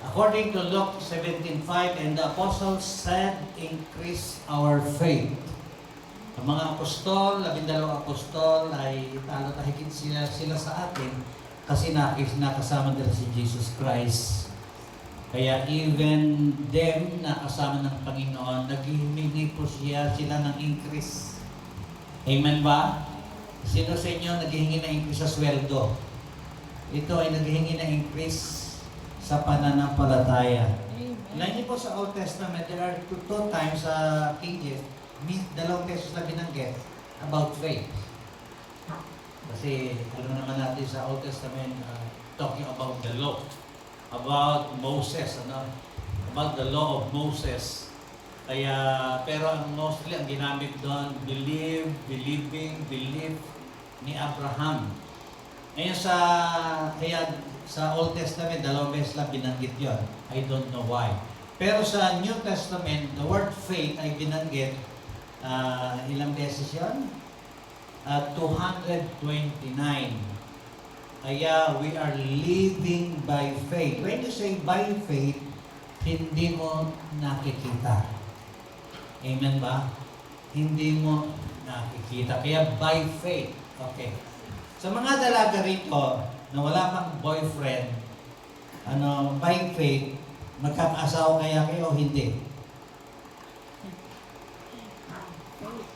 According to Luke 17:5, and the apostles said, increase our faith. Ang mga apostol, 12 apostol ay higit sila sa atin kasi nakasama nila si Jesus Christ. Kaya even them na kasama ng Panginoon, naghihingi po sila ng increase. Amen ba? Sino sa inyo naghihingi ng increase sa sweldo? Ito ay naghihingi ng increase sa pananampalataya. Alam niyo po sa Old Testament, there are two times sa King James, dalawang beses na binanggit about faith. Kasi alam naman natin sa Old Testament, talking about the law, about Moses, about the law of Moses. Kaya, pero mostly ang ginamit doon, believe ni Abraham. Ngayon sa Old Testament, dalawang beses lang binanggit yon. I don't know why. Pero sa New Testament, the word faith ay binanggit ilang beses yun? 229. Kaya we are living by faith. When you say by faith, hindi mo nakikita. Amen ba? Hindi mo nakikita. Kaya by faith. Okay. Sa mga dalaga rito na wala pang boyfriend, by faith, magkakaasawa kaya kayo o hindi?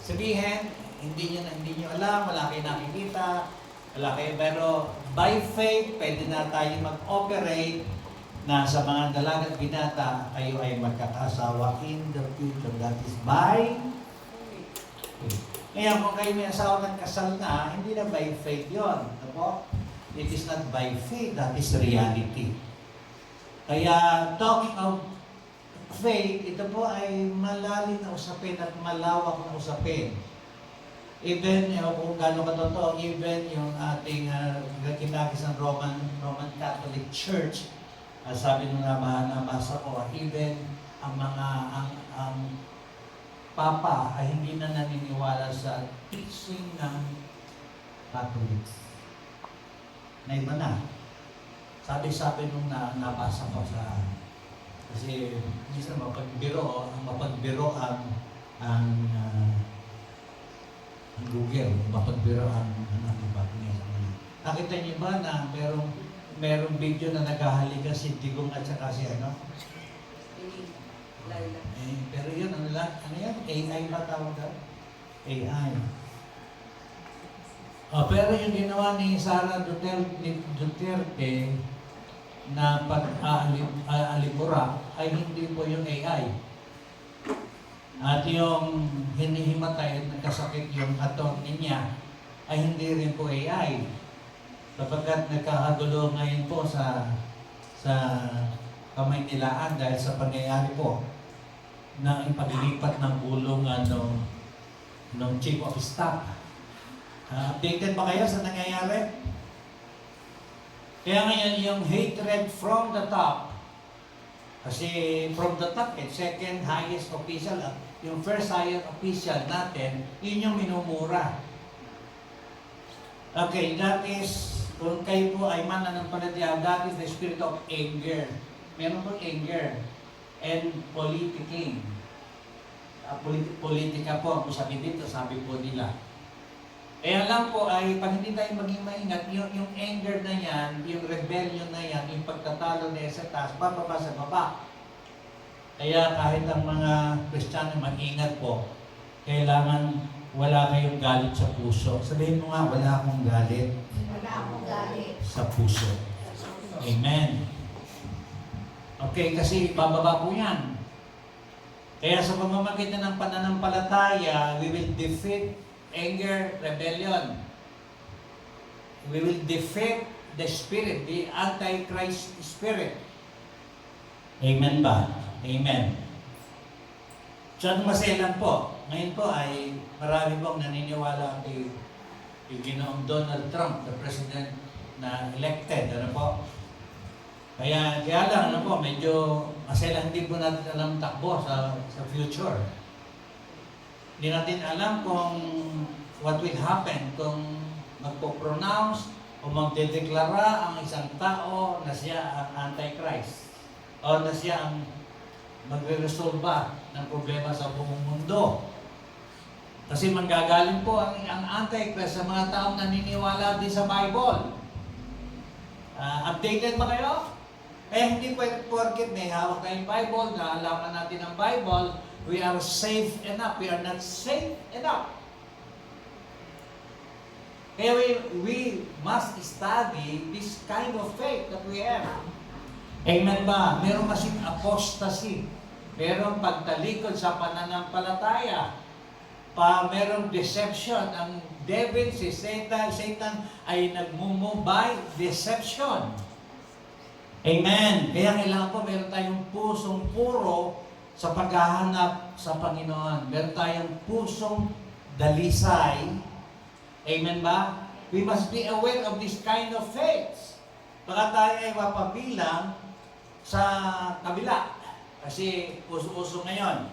Sabihin, hindi nyo alam, wala kayo nakikita, wala kayo, pero by faith, pwede na tayo mag-operate na sa mga dalaga at binata, kayo ay magkakasawa in the future. That is by faith. Ngayon, kung kayo may asawa ng kasal na, hindi na by faith yun. It is not by faith, that is reality. Kaya, talking of faith, ito po ay malalim na usapin at malawak na usapin. Even, kung gano'n katotoo, even yung ating kinakis ng Roman Catholic Church, sabi nung nabasa ko, even ang Papa ay hindi na naniniwala sa teaching ng Catholics. Na iba na. Sabi nung nabasa ko kasi minsan mapagbiro ang Google, mapagbiro ang iba. Nakita niyo ba na merong video na naghahalikan si Digong at saka si Laila. Pero yun, ano yan? AI ba tawag ka? AI. Pero yung ginawa ni Sara Duterte na pag-alipura ay hindi po yung AI. At yung hinihimatay at nagkasakit yung attorney niya ay hindi rin po AI. Sapagkat nagkakagulo ngayon po sa Kamaynilaan dahil sa pangyayari po na ipaglipat ng gulong ng Chief of Staff. Updated ba kayo sa nangyayari? Kaya ngayon yung hatred from the top, kasi from the top, second highest official, yung first highest official natin, yun yung minumura. Okay, that is, kung kayo po ay mananampalataya, that is the spirit of anger. Meron pong anger and politicking. Politika po, kung sabi dito, sabi po nila. Kaya lang po ay, pag hindi tayo maging maingat, yung anger na yan, yung rebellion na yan, yung pagtatalo na sa taas, bababa sa baba. Kaya kahit ang mga Kristiyano mag-ingat po, kailangan wala kayong galit sa puso. Sabihin mo nga, wala akong galit. Wala akong galit sa puso. Amen. Okay, kasi bababa po yan. Kaya sa pamamagitan ng pananampalataya, we will defeat anger, rebellion. We will defeat the spirit, the Antichrist spirit. Amen ba? Amen. So, maselan po. Ngayon po ay marami pong naniniwala kay Ginoong Donald Trump, the president na elected. Ano po? Kaya lang, medyo maselan hindi po natin alam takbo sa future. Hindi natin alam kung what will happen kung magpo-pronounce o magdedeklara ang isang tao na siya ang Antichrist. o na siya ang magre-resolba ng problema sa buong mundo. Kasi manggagaling po ang Antichrist sa mga taong naniniwala din sa Bible. Updated ba kayo? Hindi pwede porket may hawak tayong Bible, naalaman natin ang Bible, we are safe enough. We are not safe enough. Kaya we must study this kind of faith that we have. Amen ba? Meron kasing apostasy. Merong pagtalikod sa pananampalataya. Merong deception. Ang devil, si Satan ay nagmumove by deception. Amen. Kaya kailangan po meron tayong pusong puro sa paghahanap sa Panginoon. Meron tayong pusong dalisay. Amen ba? We must be aware of this kind of faith. Baka tayo ay mapabilang sa kabila. Kasi uso-uso ngayon.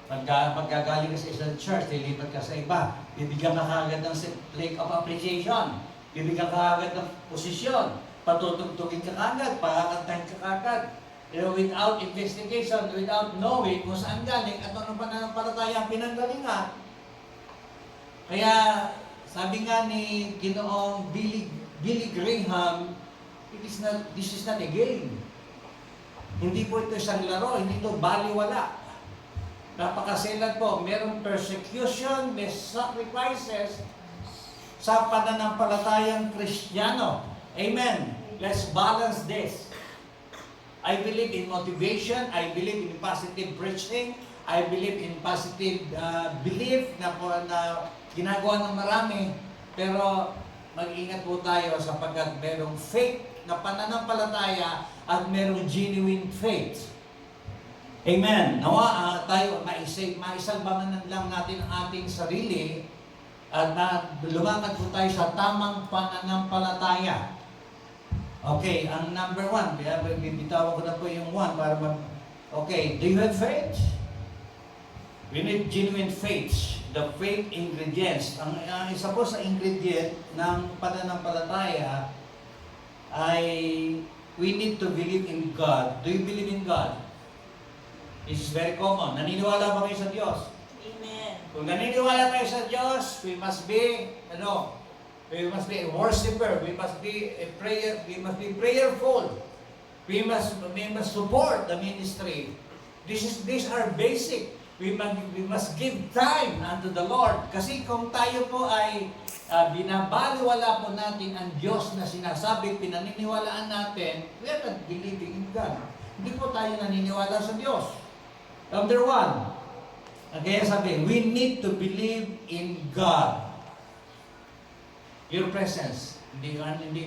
Pagkagaling ka sa isang church, lilipat ka sa iba. Bibigyan ka kagad ng lake of appreciation. Bibigyan ka kagad ng posisyon. Patutugtugin ka kagad, pakakantahin ka kagad. Without investigation, without knowing kung saan galing at anong pananampalataya ang pinanggalingan. Kaya sabi nga ni Ginoong Billy Graham, this is not a game. Hindi po ito isang laro, hindi ito baliwala. Napakaselan po, merong persecution, may sacrifices sa pananampalatayang Kristiyano. Amen. Let's balance this. I believe in motivation, I believe in positive preaching, I believe in positive belief na ginagawa ng marami, pero mag-ingat po tayo sapagkat merong faith na pananampalataya at merong genuine faith. Amen. Nawa tayo maisalbangan lang natin ang ating sarili at lumakad po tayo sa tamang pananampalataya. Okay, ang number 1, bibitawan ko na po yung 1 para okay, do you have faith? We need genuine faith. The faith ingredients. Ang isa po sa ingredient ng pananampalataya ay we need to believe in God. Do you believe in God? This is very common. Naniniwala ba kayo sa Diyos? Amen. Kung naniniwala kayo sa Diyos, we must be a worshiper. We must be prayerful. We must support the ministry. These are basic. We must give time unto the Lord. Kasi kung tayo po ay binabaliwala po natin ang Diyos na sinasabi, pinaniniwalaan natin, we are not believing in God. Hindi po tayo naniniwala sa Diyos. Number 1, kaya sabi, we need to believe in God. Your presence. Hindi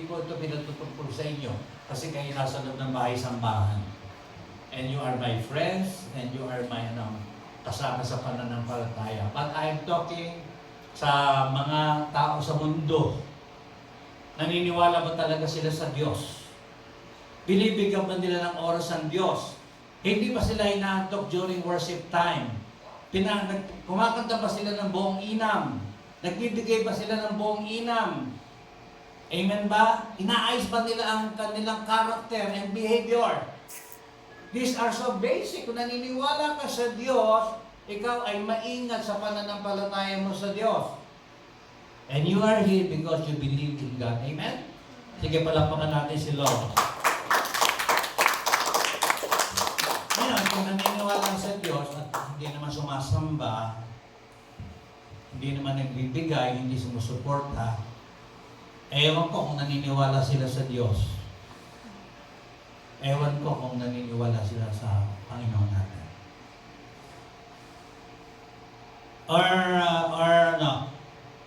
po ito pinatutupol sa inyo kasi kayo nasa loob ng bahay-sambahan. And you are my friends, and you are my kasama sa pananampalataya. But I'm talking sa mga tao sa mundo. Naniniwala ba talaga sila sa Diyos? Binibigyan ba nila ng oras ang Diyos? Hindi ba sila inaantok during worship time? Kumakanta ba sila ng buong inam? Nagbibigay ba sila ng buong inam? Amen ba? Inaayos ba nila ang kanilang character and behavior? These are so basic. Kung naniniwala ka sa Diyos, ikaw ay maingat sa pananampalataya mo sa Diyos. And you are here because you believe in God. Amen? Sige, palapakan natin si Lord. Ngayon, kung naniniwala sa Diyos at hindi naman sumasamba, hindi naman nagbibigay, hindi sumusuporta, ewan ko kung naniniwala sila sa Diyos. Ewan ko kung naniniwala sila sa Panginoon natin. Or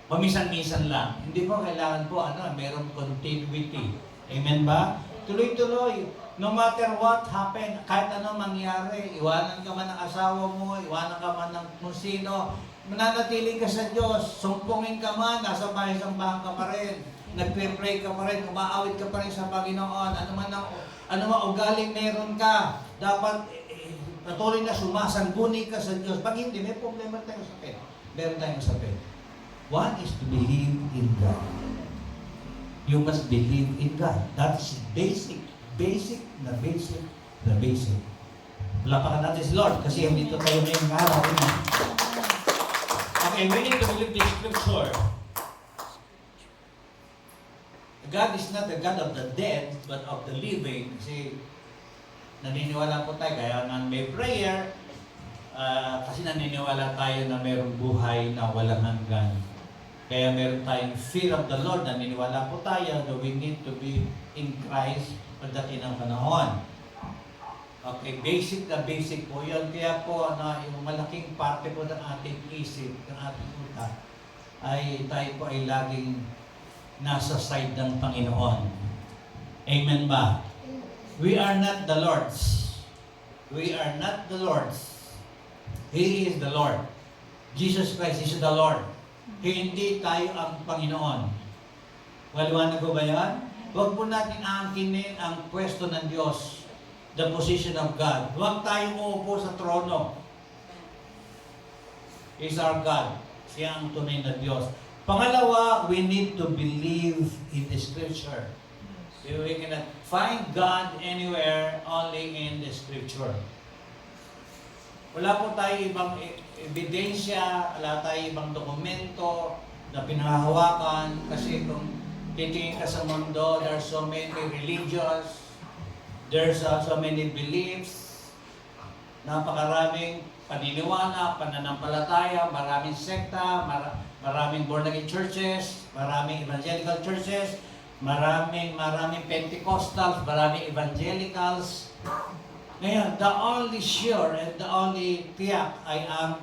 pamisan-misan lang. Hindi po kailangan po, merong continuity. Amen ba? Tuloy-tuloy. No matter what happen, kahit ano mangyari, iwanan ka man ng asawa mo, iwanan ka man ng kung sino, mananatili ka sa Diyos, sumpungin ka man, nasa bahay-sambahan ka pa rin, nagpe-pray ka pa rin, umaawit ka pa rin sa Panginoon, ano man ugaling meron ka, dapat patuloy na sumasangguni ka sa Diyos. Pag hindi, may problema tayo sa faith. Meron tayong sa faith. One is to believe in God. You must believe in God. That is basic. Basic na basic na basic. Lapakan natin si Lord kasi dito tayo ngayong araw. Okay, we need to believe the scripture. God is not the God of the dead, but of the living. Kasi naniniwala po tayo, kaya nga may prayer, kasi naniniwala tayo na mayroong buhay na walang hanggan. Kaya meron tayong fear of the Lord, naniniwala po tayo na we need to be in Christ pagdating ng panahon. Okay, basic na basic po yun. Kaya po, yung malaking parte po ng ating isip, ng ating utak, ay tayo po ay laging nasa side ng Panginoon. Amen ba? We are not the Lord's. We are not the Lord's. He is the Lord. Jesus Christ is the Lord. Hindi tayo ang Panginoon. Waliwanag ko ba yan? Huwag po natin aangkinin ang pwesto ng Diyos, the position of God. Huwag tayong uupo sa trono. He is our God. Siya ang tunay na Diyos. Pangalawa, we need to believe in the Scripture. We cannot find God anywhere, only in the Scripture. Wala po tayo ibang ebidensya, wala tayo ibang dokumento na pinahahawakan kasi kung titingin ka sa mundo, there are so many religions, there's so many beliefs, napakaraming paniniwala, pananampalataya, maraming sekta, maraming born-again churches, maraming evangelical churches, maraming Pentecostals, maraming evangelicals. Ngayon, the only sure and the only tiyak ay ang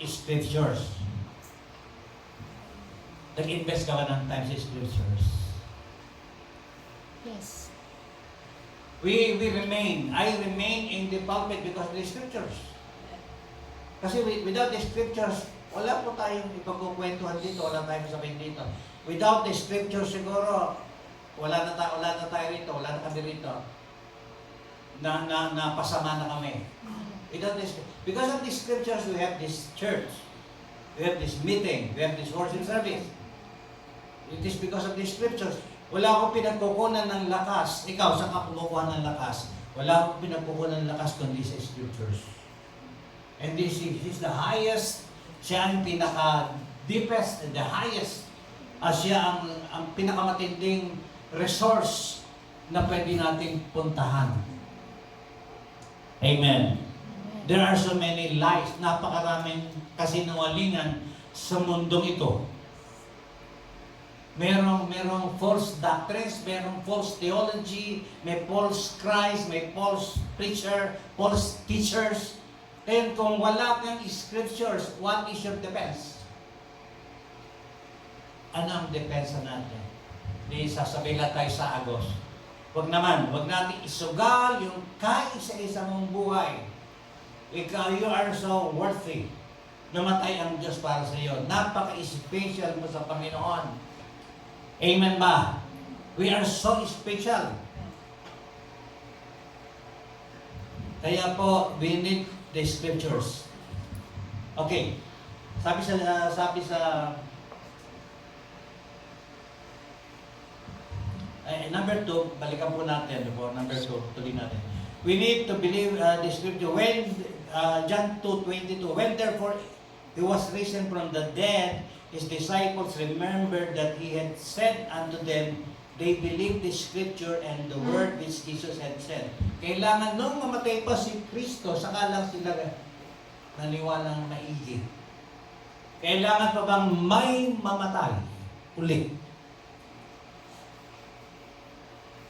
Scriptures. Nag-invest ka ba ng time sa Scriptures? Yes. I remain in the pulpit because of the Scriptures. Kasi without the Scriptures, wala po tayong ipagkukwentuhan dito, wala tayong sabihin dito. Without the Scriptures siguro, wala na tayo rito, wala na kami rito. Na pasama na kami. Without this, because of the Scriptures, we have this church, we have this meeting, we have this worship service. It is because of the Scriptures. Wala akong pinagkukunan ng lakas. Ikaw, saan ka kumukuha ng lakas? Wala akong pinagkukunan ng lakas kundi sa Scriptures. And this is the highest, siya ang pinaka-deepest and the highest. Siya ang pinakamatinding resource na pwede nating puntahan. Amen. There are so many lies, napakaraming kasinungalingan sa mundong ito. Merong false doctrines, merong false theology, may false Christ, may false preacher, false teachers. And kung wala kang Scriptures, what is your defense? Ano ang defense natin? Di sasabihin lang tayo sa Agos. Huwag natin isugal yung kaisa-isa mong buhay. Ikaw, you are so worthy. Namatay ang Diyos para sa iyo. Napaka-special mo sa Panginoon. Amen ba? We are so special. Kaya po, we need the Scriptures. Okay. Sabi sa number 2, balikan po natin. Number 2, tuloy natin. We need to believe the Scripture. When, John 2:22, when therefore he was risen from the dead, his disciples remembered that he had said unto them, they believed the Scripture and the word which Jesus had said. Kailangan nung mamatay pa si Kristo, saka lang sila naniwalang maigi. Kailangan pa bang may mamatay ulit?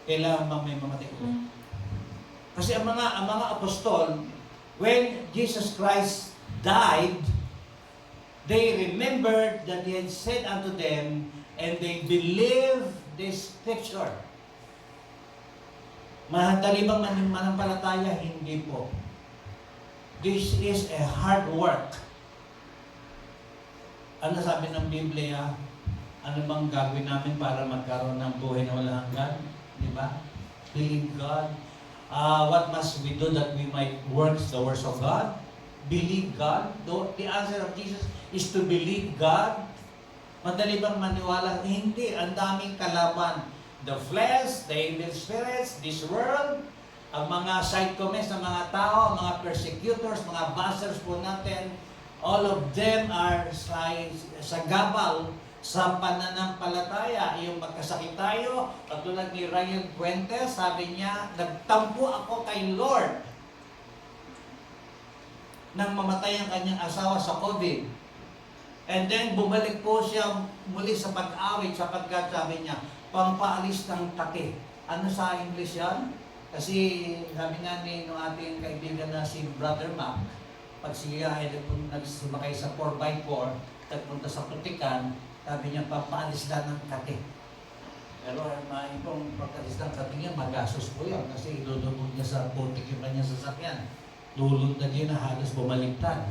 Kailangan bang may mamatay ulit? Kasi ang mga apostol, when Jesus Christ died, they remembered that He had said unto them, and they believed the Scripture. Madali bang manampalataya? Hindi po. This is a hard work. Ano sabi ng Biblia? Ano bang gagawin namin para magkaroon ng buhay na walang hanggan? Di ba? Believe God. What must we do that we might work the works of God? Believe God. The answer of Jesus is to believe God. Madali bang maniwala? Hindi. Ang daming kalaban. the flesh, the evil spirits, this world, ang mga side comments ng mga tao, mga persecutors, mga bashers po natin, all of them are sagabal sa pananampalataya. Yung magkasakit tayo, katulad ni Ryan Puentes, sabi niya, nagtampo ako kay Lord nang mamatay ang kanyang asawa sa COVID. And then bumalik po siya muli sa pag-awit sapagkat sabi niya, pampaalis ng takip. Ano sa English yan? Kasi sabi nga ni ating kaibigan na si Brother Mac, pag siya ay nagsumakay sa 4x4, nagpunta sa Putikan, sabi niya, pampaalis lang ng takip. Pero itong pagkalis ng takip niya, magastos po yan kasi idudubog niya sa putik yung kanyang sasakyan. Lulod na din na halos bumaliktad.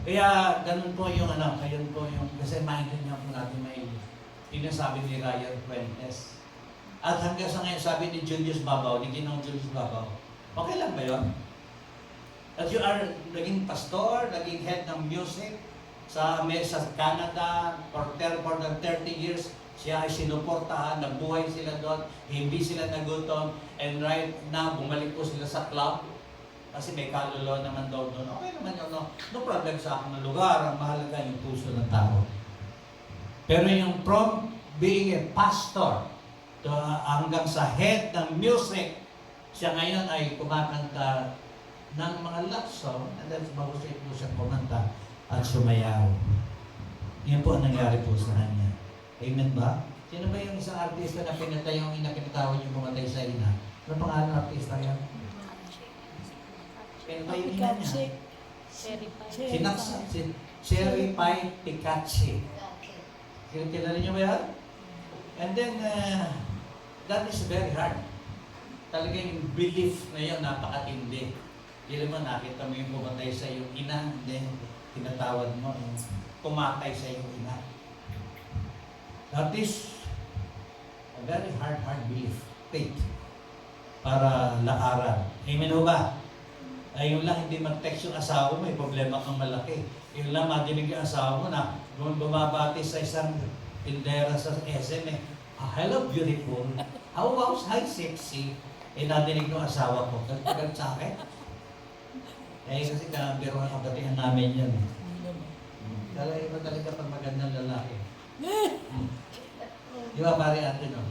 Kaya ganun po yung ayun po yung, kasi maintindihan po natin may sinasabi ni Ryan Fuentes. At hanggang sa ngayon sabi ni Julius Babaw, ni Ginoong Julius Babaw, okay lang ba yun? At you are naging pastor, naging head ng music sa Canada for than 30 years, siya ay sinuportahan, nabuhay sila doon, hindi sila nagutom, and right now, bumalik po sila sa club. Kasi may kaluluwa naman daw doon. Okay naman yun, no problem sa akin ng lugar. Ang mahalaga yung puso ng tao. Pero yung from being a pastor to, hanggang sa head ng music, siya ngayon ay kumakanta ng mga love song, and then mahusay po siya kumanta at sumayaw. Yan po ang nangyari po sa kanya. Amen ba? Sino ba yung isang artista na pinatay yung ina, pinatawad yung pumatay sa ina? Ano pangalan ng artista yan? Pinatay yung ina niya. Cherry Pie Picache. Kilala niyo ba yan? And then, that is very hard. Talaga yung belief na yun, napakatindi. Hindi mo nakita mo yung pumatay sa iyong ina, then tinatawad mo yung pumatay sa iyong ina. That is a very hard belief, faith, para lakaran. Amen ho ba? Ay, yun lang, hindi mag-text yung asawa mo, may problema kang malaki. Yun lang, madinig yung asawa mo na bumabati sa isang tindera sa SM, hello, beautiful. How about hi, sexy? Nadinig yung asawa ko. Gagagad sa akin. Kasi biro ang kabatihan namin yun. Iba talaga pag magandang lalaki. Di ba pari atin, no?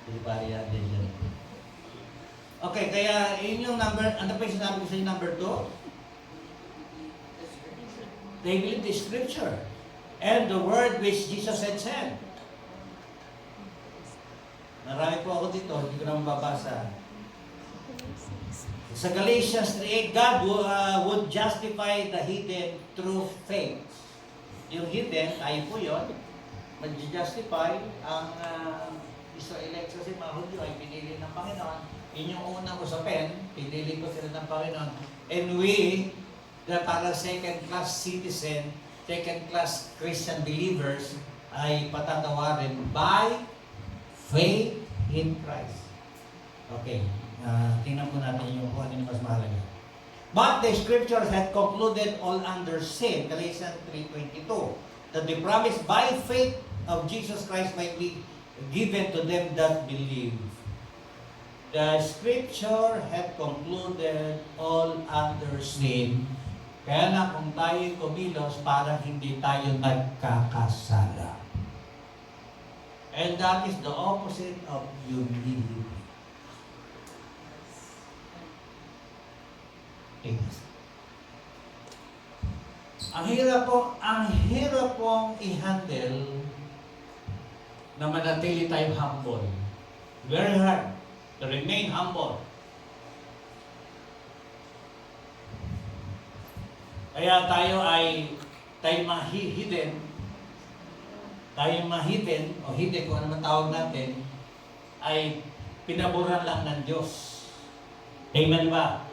Di pari atin yun. Okay, kaya yun yung number, ano pa yung sinabi ko sa number 2? They believe the scripture and the word which Jesus had said. Marami po ako dito, hindi ko na mababasa. Sa Galatians 3:8, God would justify the hidden through faith. Yung hidden, tayo po yun, mag-justify ang Israelites kasi mga Hudyo ay pinili ng Panginoon. Yun yung unang usapin, pinili ko sila ng Panginoon. And we, na para second-class citizen, second-class Christian believers, ay patatawarin by faith in Christ. Okay, tingnan po natin yung kung ano yung mas mahalaga. But the scriptures had concluded all under sin, Galatians 3:22, that the promise by faith of Jesus Christ might be given to them that believe. The scripture had concluded all under sin. Kaya na kung tayo kumilos, parang hindi tayo nagkakasala. And that is the opposite of humility. Ang hirap pong i-handle na manatili tayong humble. Very hard to remain humble. Kaya tayo mga hidden, o hidden kung ano man tawag natin, ay pinaburan lang ng Diyos. Amen ba?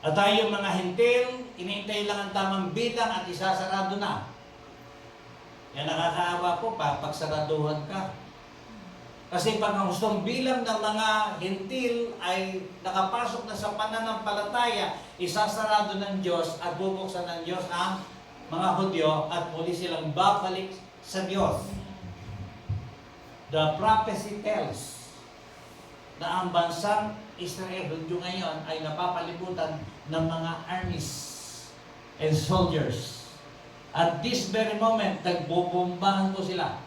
At tayo mga hintil, inintay lang ang tamang bilang at isasarado na. Yan nakakaawa po pag saraduhan ka. Kasi pag ang gustong bilang ng mga hintil ay nakapasok na sa pananampalataya, isasarado ng Diyos at bubuksan ng Diyos ang mga Hudyo at muli silang babalik sa Diyos. The prophecy tells na ang bansang Israel hanggang ngayon ay napapalibutan ng mga armies and soldiers. At this very moment, nagbobombahan po sila.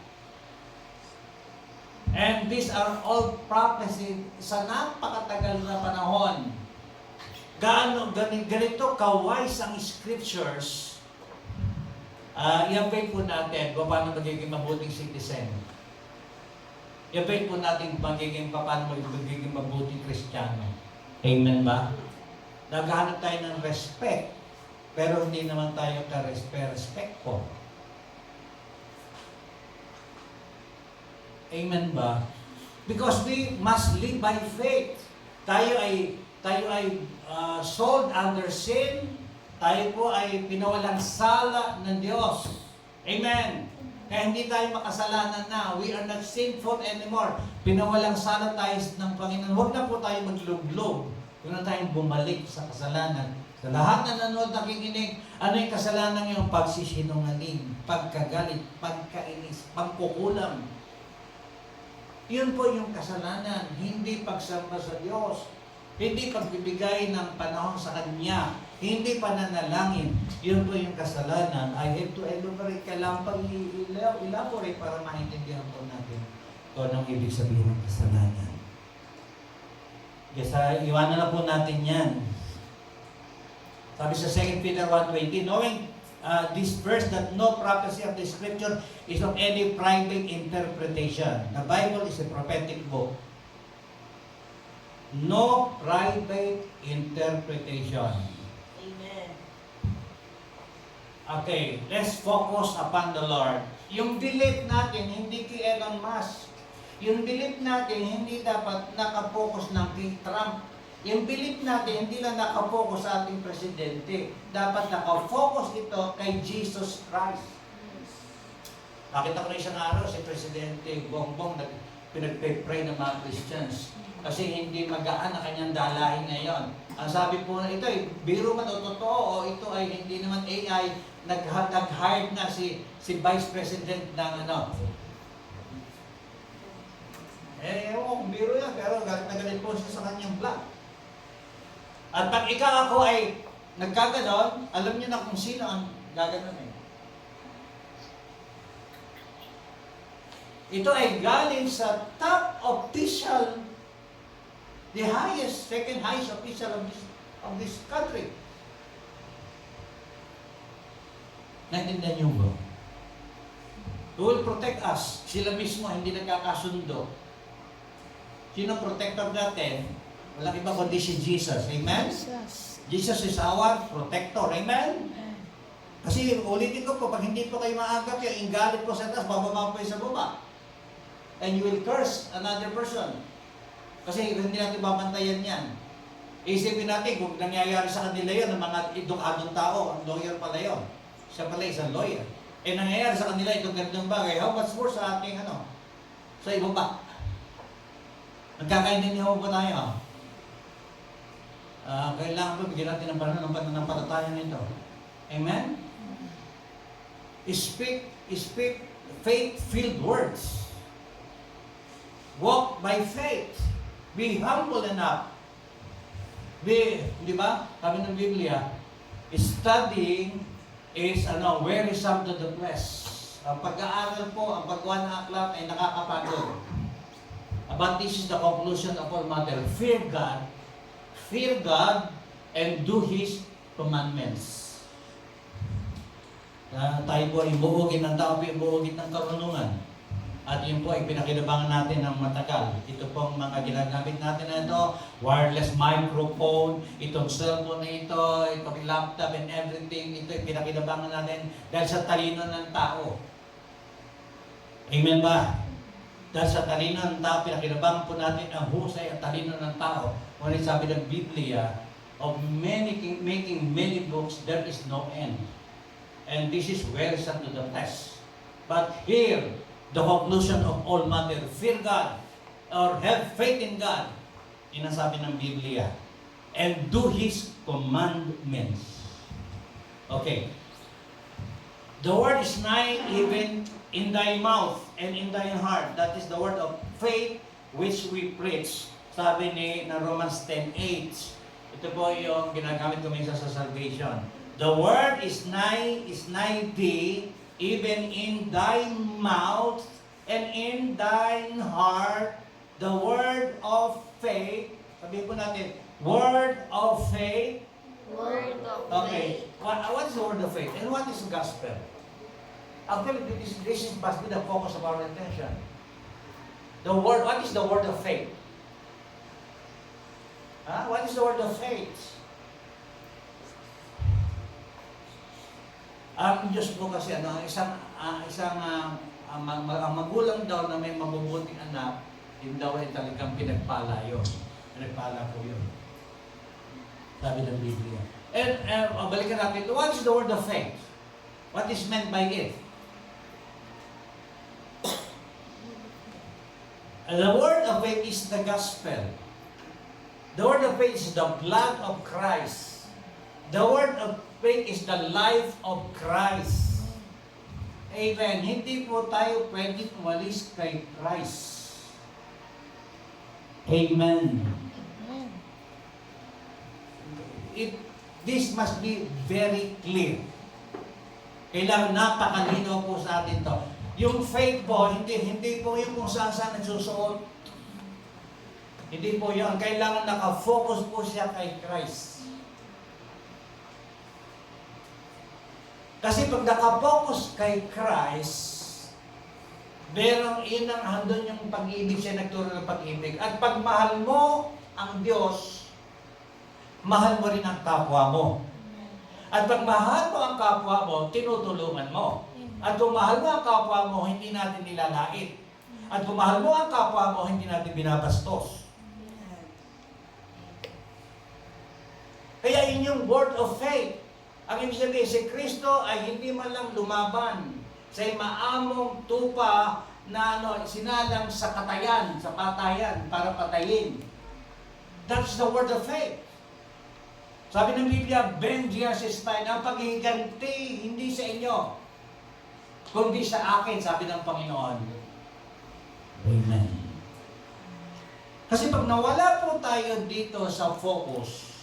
And these are all prophecy sa napakatagal na panahon. Ganito ka-wise ang scriptures, i-update po natin kung paano magiging mabuting citizen. I-update po natin paano magiging mabuting Kristiyano. Amen ba? Naghahanap tayo ng respect, pero hindi naman tayo ka-respect po. Amen ba? Because we must live by faith. Tayo ay sold under sin. Tayo po ay pinawalang sala ng Diyos. Amen. Kaya hindi tayo makasalanan na. We are not sinful anymore. Pinawalang sala tayo ng Panginoon. Huwag na po tayo magluglob. Huwag na tayong bumalik sa kasalanan. Sa lahat na nanood, nakikinig, ano yung kasalanan yung pagsisinungaling, pagkagalit, pagkainis, pagkukulam. Yun po yung kasalanan, hindi pagsamba sa Diyos, hindi pagbibigay ng panahon sa Kanya, hindi pananalangin. Yun po yung kasalanan. I have to elaborate, kailangan elaborate para maintindihan po natin kung anong ibig sabihin ng kasalanan. Kaya iwanan na po natin yan. Sabi sa 2 Peter 1:20, knowing this verse that no prophecy of the Scripture is of any private interpretation. The Bible is a prophetic book. No private interpretation. Amen. Okay, let's focus upon the Lord. Yung belief natin, hindi kay Elon Musk. Yung belief natin, hindi dapat nakapokus ng kay Trump. Yung belief natin, hindi lang nakapokus sa ating presidente. Dapat nakafocus ito kay Jesus Christ. Nakita ko na isang araw, si Presidente Bongbong pinagpe-pray ng mga Christians. Kasi hindi magaan ang kanyang dalahin ngayon. Ang sabi po na ito, biro man o totoo, o ito ay hindi naman AI, nag-hired na si Vice President ng ewan ko kung biro yan, pero nagalit po siya sa kanyang vlog. At pag ikaw ako ay nagkaganon, alam niyo na kung sino ang gaganon eh. Ito ay galing sa top official, the highest, second highest official of this country. Naintindihan niyo ba? Who will protect us? Sila mismo hindi nagkakasundo. Sino protector natin? Walang iba kundi si Jesus. Amen? Jesus is our protector. Amen? Kasi ulitin ko po, pag hindi po kayo maagap yung ingalit po sa taas, bababa po sa baba. And you will curse another person. Kasi hindi natin babantayan yan. Isipin natin kung nangyayari sa kanila yun ng mga edukadong tao, ang lawyer pala yun. Siya pala isang lawyer. Eh nangyayari sa kanila itong ganitong bagay, how much more sa ating sa ibaba? Nagkakaintindihan ba tayo? Kailangan po bigyan natin ng pananampalataya nito. Amen? Speak faith-filled words. Walk by faith. Be humble enough. Di ba? Sabi ng Biblia, studying is wearisome to the flesh. Ang pag-aaral po, ang paggawa ng aklat ay nakakapagod. But this is the conclusion of all matter. Fear God, and do His commandments. Tayo po ay buhugin ng tao, buhugin ng karunungan. At yun po ay pinakinabangan natin ng matagal. Ito pong mga ginagamit natin na ito, wireless microphone, itong cellphone na ito, itong laptop and everything, ito ay pinakinabangan natin dahil sa talino ng tao. Amen ba? Dahil sa talino ng tao, pinakinabangan po natin ang husay at talino ng tao. Ngunit sabi ng Biblia, of making many books, there is no end. And this is wearisome to the flesh. But here, the conclusion of all matter, fear God, or have faith in God, inasabi ng Biblia, and do His commandments. Okay. The word is nigh even in thy mouth and in thy heart. That is the word of faith which we preach. Sabi na Romans 10:8. Ito po yung ginagamit ko minsan sa salvation. The word is nigh thee, even in thy mouth and in thine heart. The word of faith. Sabihin po natin, word of faith. Word of Okay. faith. What is the word of faith? And what is the gospel? Actually, this must be the focus of our attention. What is the word of faith? What is the word of faith? Ang Diyos po kasi, ang magulang daw na may mabubuting anak, yun daw ay talagang pinagpala yun. Pinagpala po yun. Sabi ng Biblia. And balikan natin, what is the word of faith? What is meant by it? The word of faith is the gospel. The word of faith is the blood of Christ. The word of faith is the life of Christ. Amen. Hindi po tayo pwede umalis kay Christ. Amen. This must be very clear. Kailangan napakalinaw po sa atin to. Yung faith po, hindi po yung kung saan nagsusuot. Hindi po yun. Kailangan nakafocus po siya kay Christ. Kasi pag nakafocus kay Christ, merong inang handon yung pag-ibig, siya nagturo ng pag-ibig. At pag mahal mo ang Diyos, mahal mo rin ang kapwa mo. At pag mahal mo ang kapwa mo, tinutulungan mo. At kung mahal mo ang kapwa mo, hindi natin nilalait. At kung mahal mo ang kapwa mo, hindi natin binabastos. Kaya inyong word of faith, ang ibig sabihin, si Kristo ay hindi man lang lumaban sa maamong tupa na sinalang sa katayan, sa patayan, para patayin. That's the word of faith. Sabi ng Biblia, vengeance is mine. Ang paghihiganti, hindi sa inyo, kundi sa akin, sabi ng Panginoon. Amen. Kasi pag nawala po tayo dito sa focus,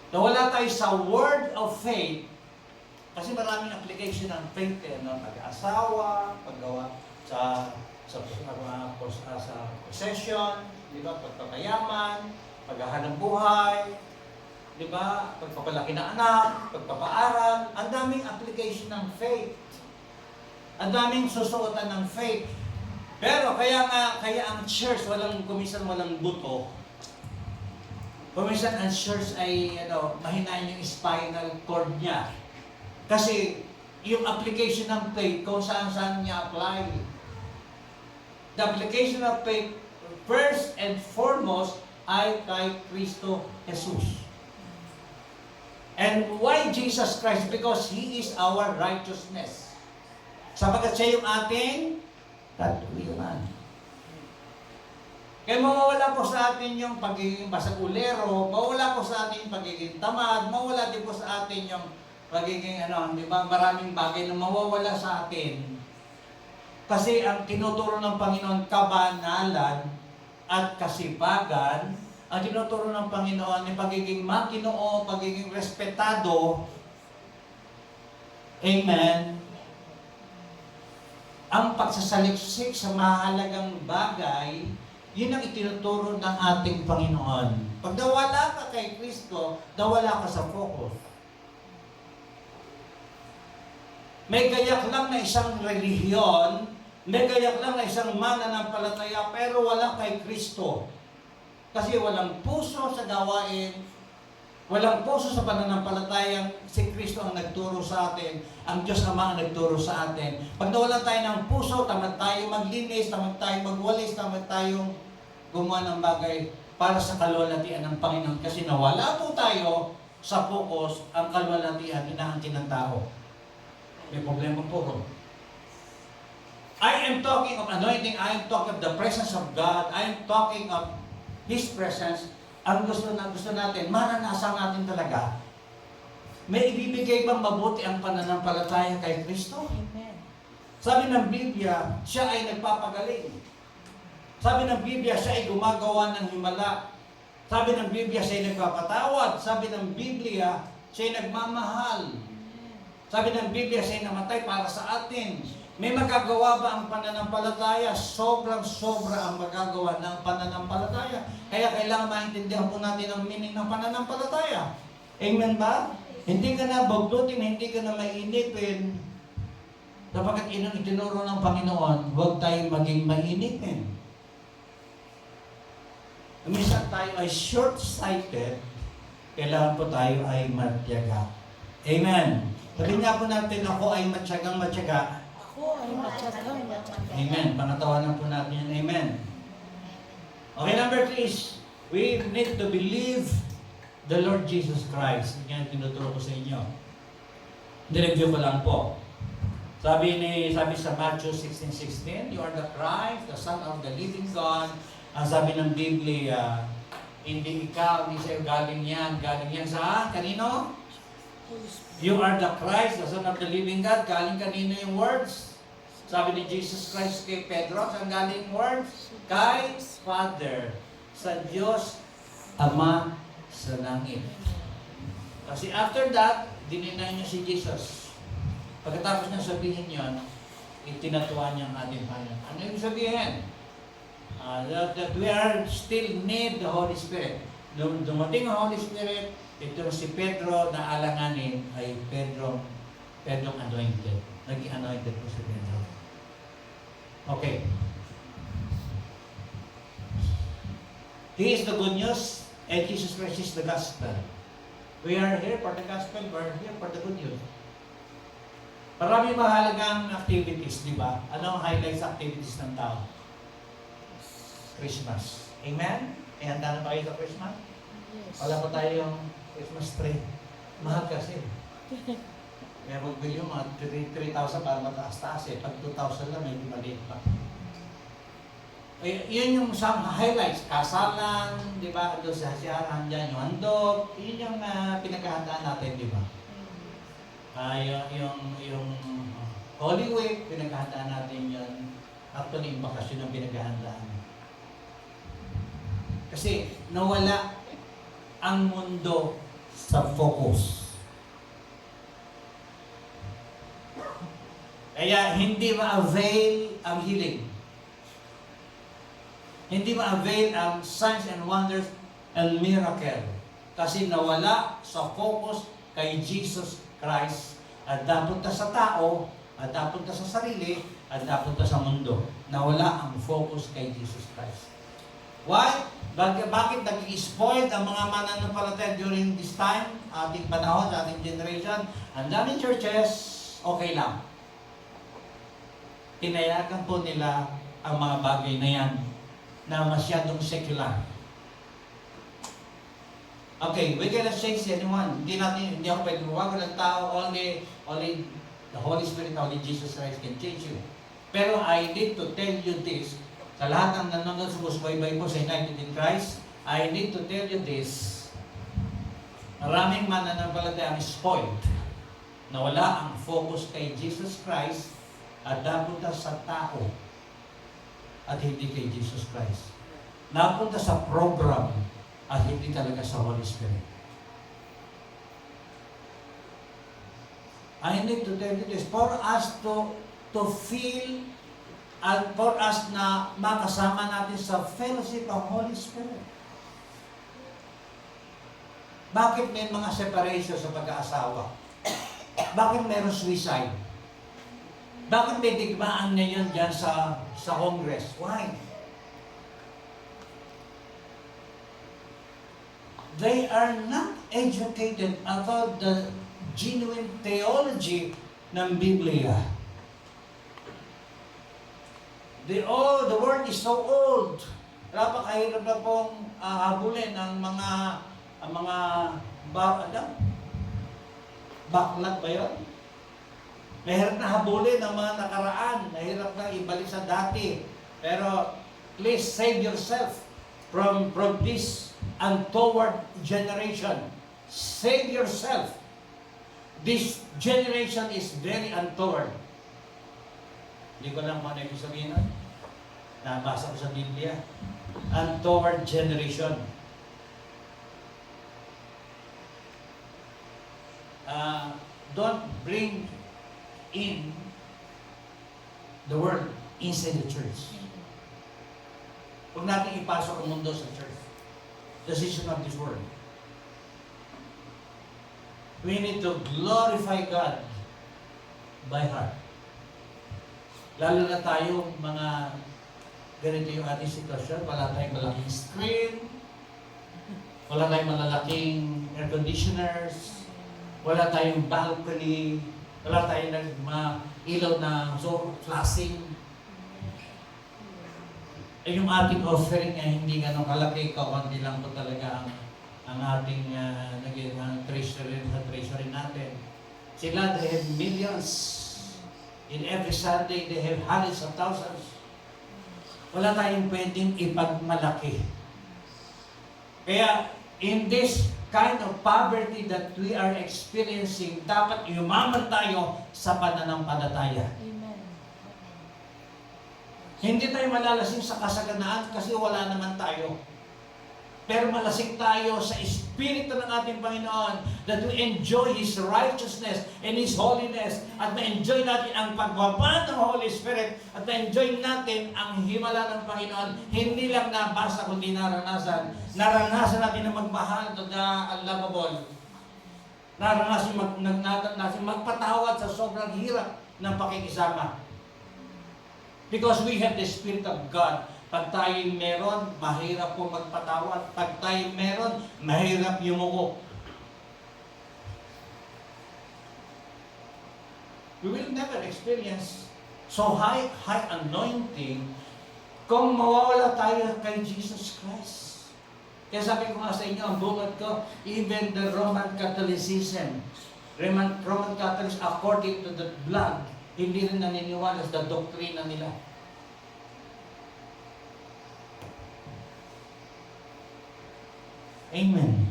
nawala tayo sa word of faith, kasi maraming application ng faith, pag-asawa, paggawa sa possession, di ba, pagpapayaman, paghahanap buhay, di ba, pagpapalaki ng anak, pagpapaaral, ang daming application ng faith. Ang daming susuotan ng faith. Pero kaya ang church kuminsan walang buto. Kuminsan ang church ay mahinain yung spinal cord niya. Kasi yung application ng faith kung saan niya apply. The application of faith first and foremost ay kay Kristo Jesus. And why Jesus Christ? Because He is our righteousness. Sapagkat siya yung ating katwiran. Kaya mawawala po sa atin yung pagiging basagulero, mawawala po sa atin yung pagiging tamad, mawawala din po sa atin yung pagiging di ba, maraming bagay na mawawala sa atin. Kasi ang tinuturo ng Panginoon, kabanalan at kasipagan, ang tinuturo ng Panginoon ay pagiging makinoo, pagiging respetado. Amen. Ang pagsasaliksik sa mahalagang bagay, yun ang itinuturo ng ating Panginoon. Pag nawala ka kay Kristo, nawala ka sa focus. May gayak lang na isang relihiyon, may gayak lang na isang mananampalataya, pero wala kay Kristo. Kasi walang puso sa gawain, walang puso sa pananampalatayang si Kristo ang nagturo sa atin, ang Diyos Ama ang nagturo sa atin. Pag nawalan tayo ng puso, tamad tayo maglinis, tamad tayo magwalis, tamad tayong gumawa ng bagay para sa kalwalhatian ng Panginoon. Kasi nawala po tayo sa focus, ang kalwalhatian, hinahangkin ng tao. May problema po ron. I am talking of anointing, I am talking of the presence of God, I am talking of His presence. Ang gusto natin, maranasan natin talaga May ibibigay bang mabuti ang pananampalataya kay Kristo? Amen. Sabi ng Biblia, siya ay nagpapagaling. Sabi ng Biblia, siya ay gumagawa ng himala. Sabi ng Biblia, siya ay nagpapatawad. Sabi ng Biblia, siya ay nagmamahal. Sabi ng Biblia, siya ay namatay para sa atin. May magagawa ba ang pananampalataya? Sobrang-sobra ang magagawa ng pananampalataya. Kaya kailangan maintindihan po natin ang meaning ng pananampalataya. Amen ba? Hindi ka na bagdutin, hindi ka na mainipin. Sapagkat inang itinuro ng Panginoon, huwag tayong maging mainipin. Minsan tayo ay short-sighted, kailangan po tayo ay matyaga. Amen. Sabihin nga po natin, ako ay matyagang-matyaga. Ako ay matyagang matyaga. Amen. Pangatawanan po natin yan. Amen. Okay, number 3 is, we need to believe the Lord Jesus Christ. Yan tinuturo ko sa inyo. Nireview ko lang po. Sabi sa Matthew 16:16, you are the Christ, the Son of the living God. Ang sabi ng Biblia, hindi ikaw, hindi sa'yo galing yan. Galing yan sa kanino? You are the Christ, the Son of the living God. Galing kanino yung words? Sabi ni Jesus Christ kay Pedro, saan galing words? Kay Father, sa Diyos Ama sa langit. Kasi after that, dininay niya si Jesus. Pagkatapos niya sabihin yun, itinatuwa niya ang ating Panginoon. Ano yung sabihin? That we are still need the Holy Spirit. Dumating ang Holy Spirit, ito si Pedro na alanganin ay Pedrong anointed. Naging anointed po si Pedro. Okay. He is the good news and Jesus Christ is the gospel. We are here for the gospel, we are here for the good news. Maraming mahalagang activities, di ba? Ano ang highlights activities ng tao? Christmas. Amen? Eh, handa na ba kayo sa Christmas? Yes. Wala pa tayong Christmas tree. Mahal kasi. Kaya magbili yung mga 3,000 para mataas-taas eh. Pag 2,000 lang, medyo maliit pa. Eh, yun yung some highlights. Kasalan, di ba? Doon sa siyaran dyan, yung handog. Yun yung pinaghahandaan natin, di ba? Yung Holy Week, pinaghahandaan natin yun. Actually, yung bakasyon ang pinaghahandaan. Kasi nawala ang mundo sa focus. Kaya hindi ma-avail ang healing. Hindi ma-avail ang signs and wonders and miracle. Kasi nawala sa focus kay Jesus Christ at napunta sa tao, at napunta sa sarili, at napunta sa mundo. Nawala ang focus kay Jesus Christ. Why? Bakit nag-i-spoiled ang mga mananampalataya during this time, ating panahon, ating generation? Ang daming churches, okay lang. Tinayagan po nila ang mga bagay na yan na masyadong secular. Okay, we cannot change anyone. Hindi ako pwede mawago ng tao. Only the Holy Spirit, only Jesus Christ can change you. Pero I need to tell you this. Sa lahat ng nanonood sa Busbaybay po sa United in Christ, I need to tell you this. Maraming mananampalataya ang spoiled. Nawala ang focus kay Jesus Christ at napunta sa tao at hindi kay Jesus Christ. Napunta sa program at hindi talaga sa Holy Spirit. I need to tell you this, for us to feel at for us na makasama natin sa fellowship ng Holy Spirit. Bakit may mga separation sa pag-aasawa? Bakit mayroong suicide? Bakit may digmaan ngayon dyan sa Congress? Why? They are not educated about the genuine theology ng Biblia. The word is so old. Napakahirap na pong habulin ang mga baklat ba yun? Mahirap na habulin ang mga nakaraan. Mahirap na ibalik sa dati. Pero please save yourself from this untoward generation. Save yourself. This generation is very untoward. Hindi ko lang kung ano ibig sabihin nun. Nabasa ko sa Biblia. Untoward generation. Don't bring in the world inside the church. Huwag natin ipasok ang mundo sa church. The system of this world. We need to glorify God by heart. Lalo na tayo, mga ganito yung ating sitwasyon, wala tayong malaking screen, wala tayong malalaking air conditioners, wala tayong balcony, wala tayong mga ilaw na so flashing. Eh, yung ating offering ay hindi ganun kalaki, kaunti lang po talaga ang ating naging treasury natin. Sila, they have millions. In every Sunday, they have hundreds of thousands. Wala tayong pwedeng ipagmalaki. Kaya, in this kind of poverty that we are experiencing, dapat yumaman tayo sa pananampalataya. Amen. Hindi tayo malalasing sa kasaganaan kasi wala naman tayo. Pero malasing tayo sa Espiritu ng ating Panginoon that we enjoy His righteousness and His holiness at ma-enjoy natin ang pagbaba ng Holy Spirit at ma-enjoy natin ang himala ng Panginoon. Hindi lang nabasa kundi naranasan. Naranasan natin na magmahal na unlovable. Naranasan natin magpatawad sa sobrang hirap ng pakikisama. Because we have the Spirit of God. Pag tayo meron, mahirap po magpatawad. Pag tayo meron, mahirap yumuko. We will never experience so high anointing kung mawawala tayo kay Jesus Christ. Kaya sabi ko nga sa inyo, ang bungad ko, even the Roman Catholicism, Roman Catholics according to the blood, hindi rin naniniwala sa doktrina nila. Amen.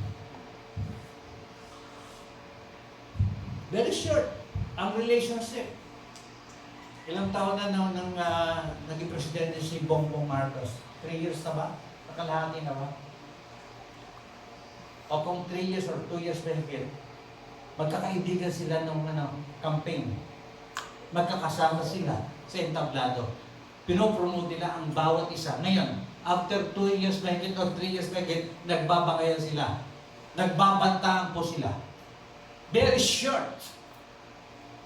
Very short ang relationship. Ilang taon na nang naging presidente si Bongbong Marcos? 3 years na ba? Nakalahati na ba? O kung 3 years or 2 years na higit, magkakaibigan sila ng campaign. Magkakasama sila sa entablado. Pinopromote nila ang bawat isa. Ngayon, after 2 years na higit or 3 years na higit, nagbabangayan sila. Nagbabantaan po sila. Very short.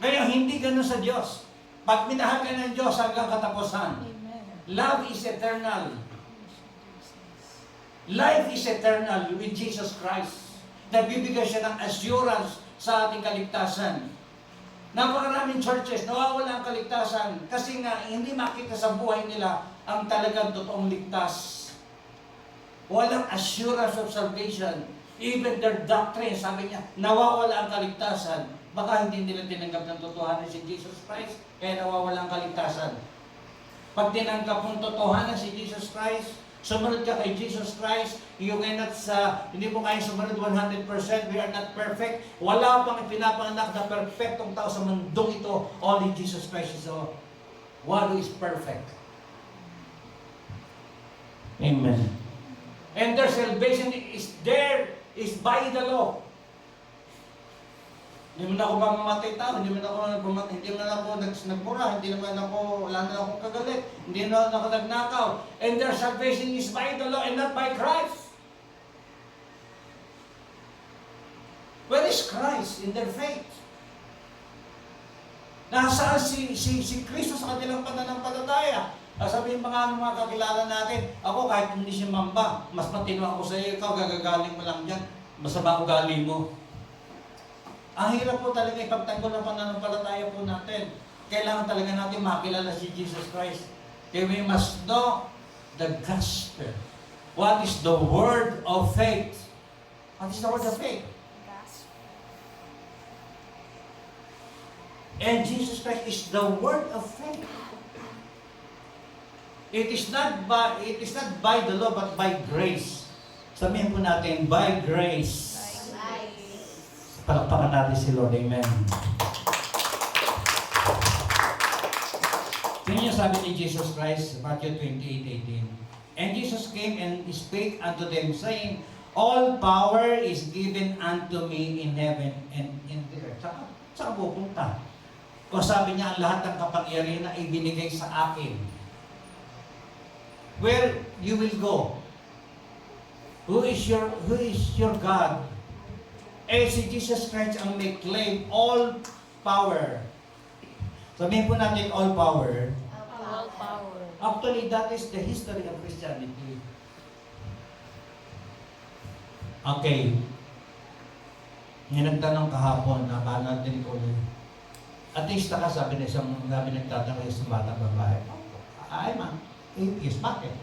Ngayon, hindi ganun sa Diyos. Pag minahal ka ng Diyos hanggang katapusan. Amen. Love is eternal. Life is eternal with Jesus Christ. Nagbibigay siya ng assurance sa ating kaligtasan. Napakaraming churches, nawawala ang kaligtasan kasi nga hindi makita sa buhay nila ang talagang totoong ligtas. Walang assurance of salvation. Even their doctrine, sabi niya, nawawala ang kaligtasan. Baka hindi nila tinanggap ng totohanan si Jesus Christ, kaya nawawala ang kaligtasan. Pag tinanggap mong totohanan si Jesus Christ, sumunod ka kay Jesus Christ, you cannot hindi mo kaya sumunod 100%, we are not perfect. Wala pang ipinapanganak na perfectong tao sa mundong ito. Only Jesus Christ is the one who is perfect. Amen. And their salvation is by the law. Hindi man ako mamamatay tao, hindi man ako nagmura, wala na akong kagalit, hindi na ako nagnakaw. And their salvation is by the law and not by Christ. Where is Christ in their faith? Nasaan si Kristo sa kanilang pananampalataya? Sabi yung mga kakilala natin, ako kahit hindi siya mamba, mas matino ako sa iyo, ikaw gagagaling mo lang dyan, masama ugali mo. Ang hirap po talaga ipagtanggol ng pananampalataya po natin. Kailangan talaga natin makilala si Jesus Christ. Kaya we must know the gospel. What is the word of faith? What is the word of faith? And Jesus Christ is the word of faith. It is not by the law but by grace. Sabihin po natin, by grace. Palakpakan natin si Lord. Amen. Tingnan niyo sabi ni Jesus Christ, Matthew 28:18. And Jesus came and spake unto them, saying, all power is given unto me in heaven and in the earth. Saka pupunta. O sabi niya, ang lahat ng kapangyarihan na ibinigay sa akin. Where you will go? Who is your God? Eh, si Jesus Christ ang may claim all power. Sabihin po natin all power. All power. Actually, that is the history of Christianity. Okay. Yung nagtanong kahapon, nakala din ko na, ateista ka, sabi na isang nagtatanong sa batang babae. Ay, ma'am, atheist, bakit?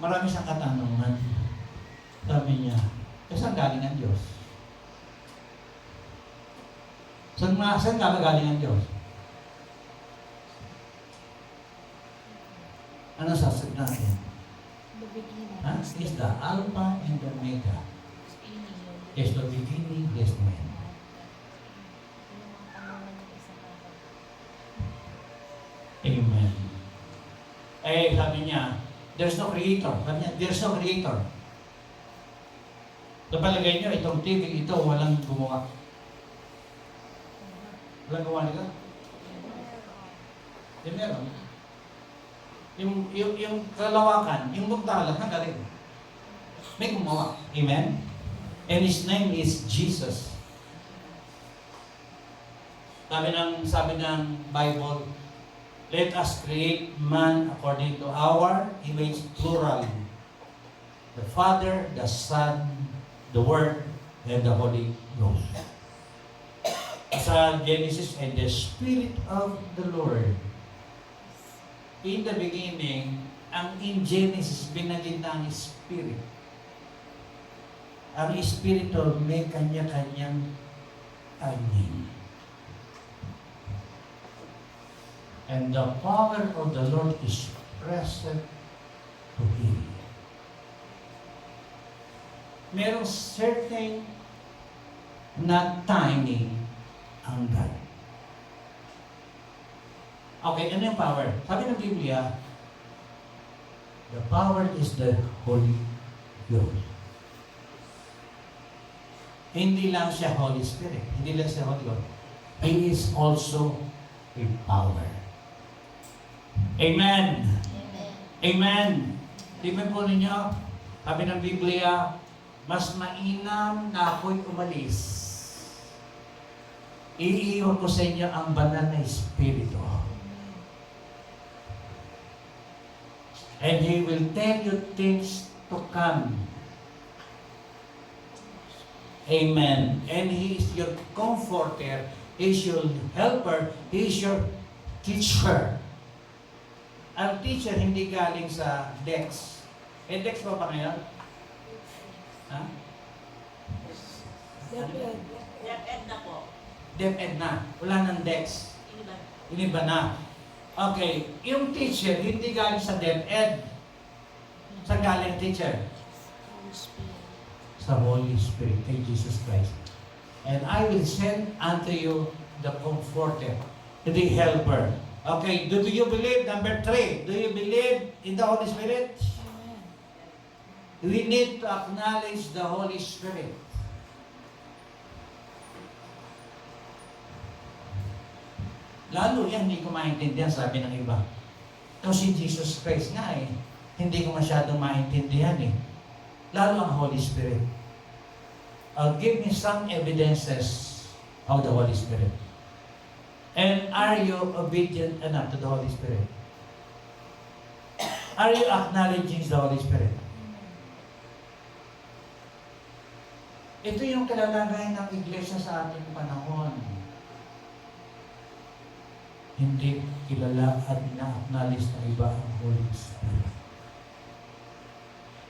Marami siyang katanungan. Sabi niya, saan galing ang Diyos? Saan nga galing ang Diyos? Ano sasagot natin? The beginning. Huh? Is the Alpha and the Omega. Is the beginning, is the end. Amen. Eh, sabi niya, there's no creator. Sabi niya, there's no creator. Napalagay niyo, itong TV, ito, walang gumawa. Walang gawa nila? Di meron. Yung kalawakan, yung bugtalan, galing. May gumawa. Amen? And His name is Jesus. Sabi ng Bible, let us create man according to our image, plural. The Father, the Son, the Word, and the Holy Ghost. Sa Genesis, and the Spirit of the Lord. In the beginning, ang in Genesis, binagin na ang Spirit. Ang Espiritu may kanya-kanyang timing. And the power of the Lord is present to Him. Merong certain na timing ang God. Okay, ano yung power? Sabi ng Biblia, the power is the Holy Ghost. Hindi lang siya Holy Spirit. Hindi lang siya Holy Ghost. He is also a power. Amen. Amen. Amen. Tingnan po ninyo, sabi ng Biblia, mas mainam na ako'y umalis. Iiwan ko sa inyo ang banal na Espiritu. And He will tell you things to come. Amen. And He is your comforter. He is your helper. He is your teacher. Ang teacher hindi galing sa DEX. Eh, DEX pa ba ngayon? Ha? DepEd na po. DepEd na. Wala nang DEX. Iniba na. Okay. Yung teacher, hindi galing sa DepEd. Saan galing teacher? Holy Spirit. Sa Holy Spirit, kay Jesus Christ. And I will send unto you the Comforter, the Helper. Okay, do you believe? Number 3, do you believe in the Holy Spirit? Amen. We need to acknowledge the Holy Spirit. Lalo yan, hindi ko maintindihan, sabi ng iba. Kasi Jesus Christ nga hindi ko masyadong maintindihan Lalo ang Holy Spirit. Give me some evidences of the Holy Spirit. And are you obedient enough to the Holy Spirit? Are you acknowledging the Holy Spirit? Ito yung kalalagayan ng iglesia sa ating panahon. Hindi kilala at na-acknowledge na iba ang Holy Spirit.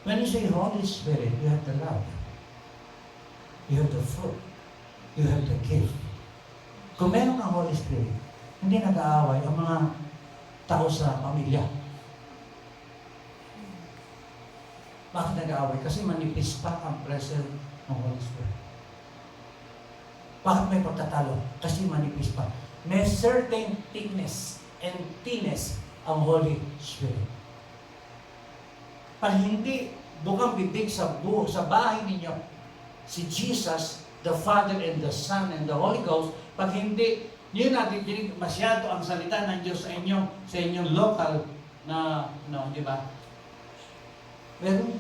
When you say Holy Spirit, you have the love. You have the fruit. You have the gift. Kung meron ang Holy Spirit, hindi nag-aaway ang mga tao sa pamilya. Bakit nag-aaway? Kasi manipis pa ang presence ng Holy Spirit. Bakit may pagtatalo? Kasi manipis pa. May certain thickness and thinness ang Holy Spirit. Pag hindi bukang bibig sa bahay ninyo, si Jesus, the Father and the Son and the Holy Ghost, pag hindi nyo nadidinig masyado ang salita ng Diyos sa inyong local na, di ba? Meron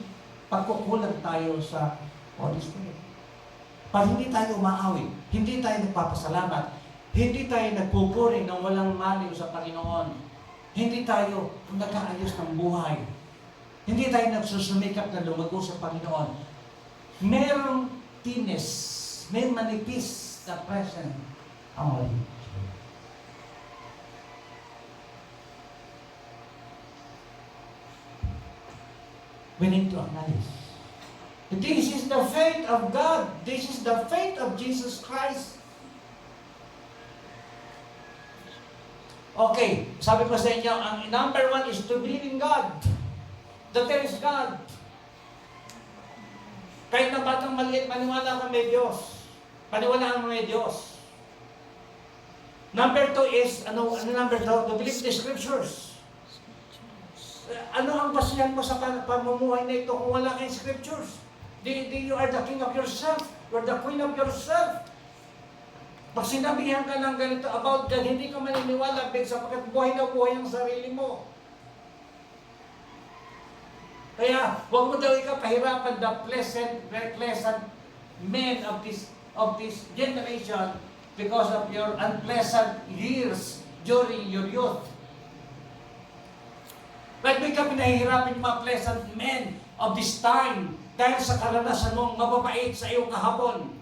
pagkukulang tayo sa Holy Spirit. Pag hindi tayo umaawit, hindi tayo nagpapasalamat, hindi tayo nagpupuri ng walang maliw sa Panginoon, hindi tayo nag-aayos ng buhay, hindi tayo nagsusumikap na lumago sa Panginoon, merong tinis, may manipis na present ang Holy Spirit. We need to acknowledge. This is the faith of God. This is the faith of Jesus Christ. Okay, sabi ko sa inyo, ang number one is to believe in God. That there is God. Kahit na batang maliit, paniwala ka may Diyos. Paniwala ka may Diyos. Number two is, ano number two? To believe the Scriptures. Ano ang basihan mo sa pamumuhay na ito kung wala kayong Scriptures? You are the king of yourself. You are the queen of yourself. Pag sinabihan ka ng ganito about God, hindi ka maniniwala sapagkat buhay na buhay ang sarili mo. Kaya, huwag mo daw ikapahirapan the very pleasant men of this generation because of your unpleasant years during your youth. Ba't may ka pinahihirapan yung mga pleasant men of this time dahil sa karanasan mong mababait sa iyong kahapon?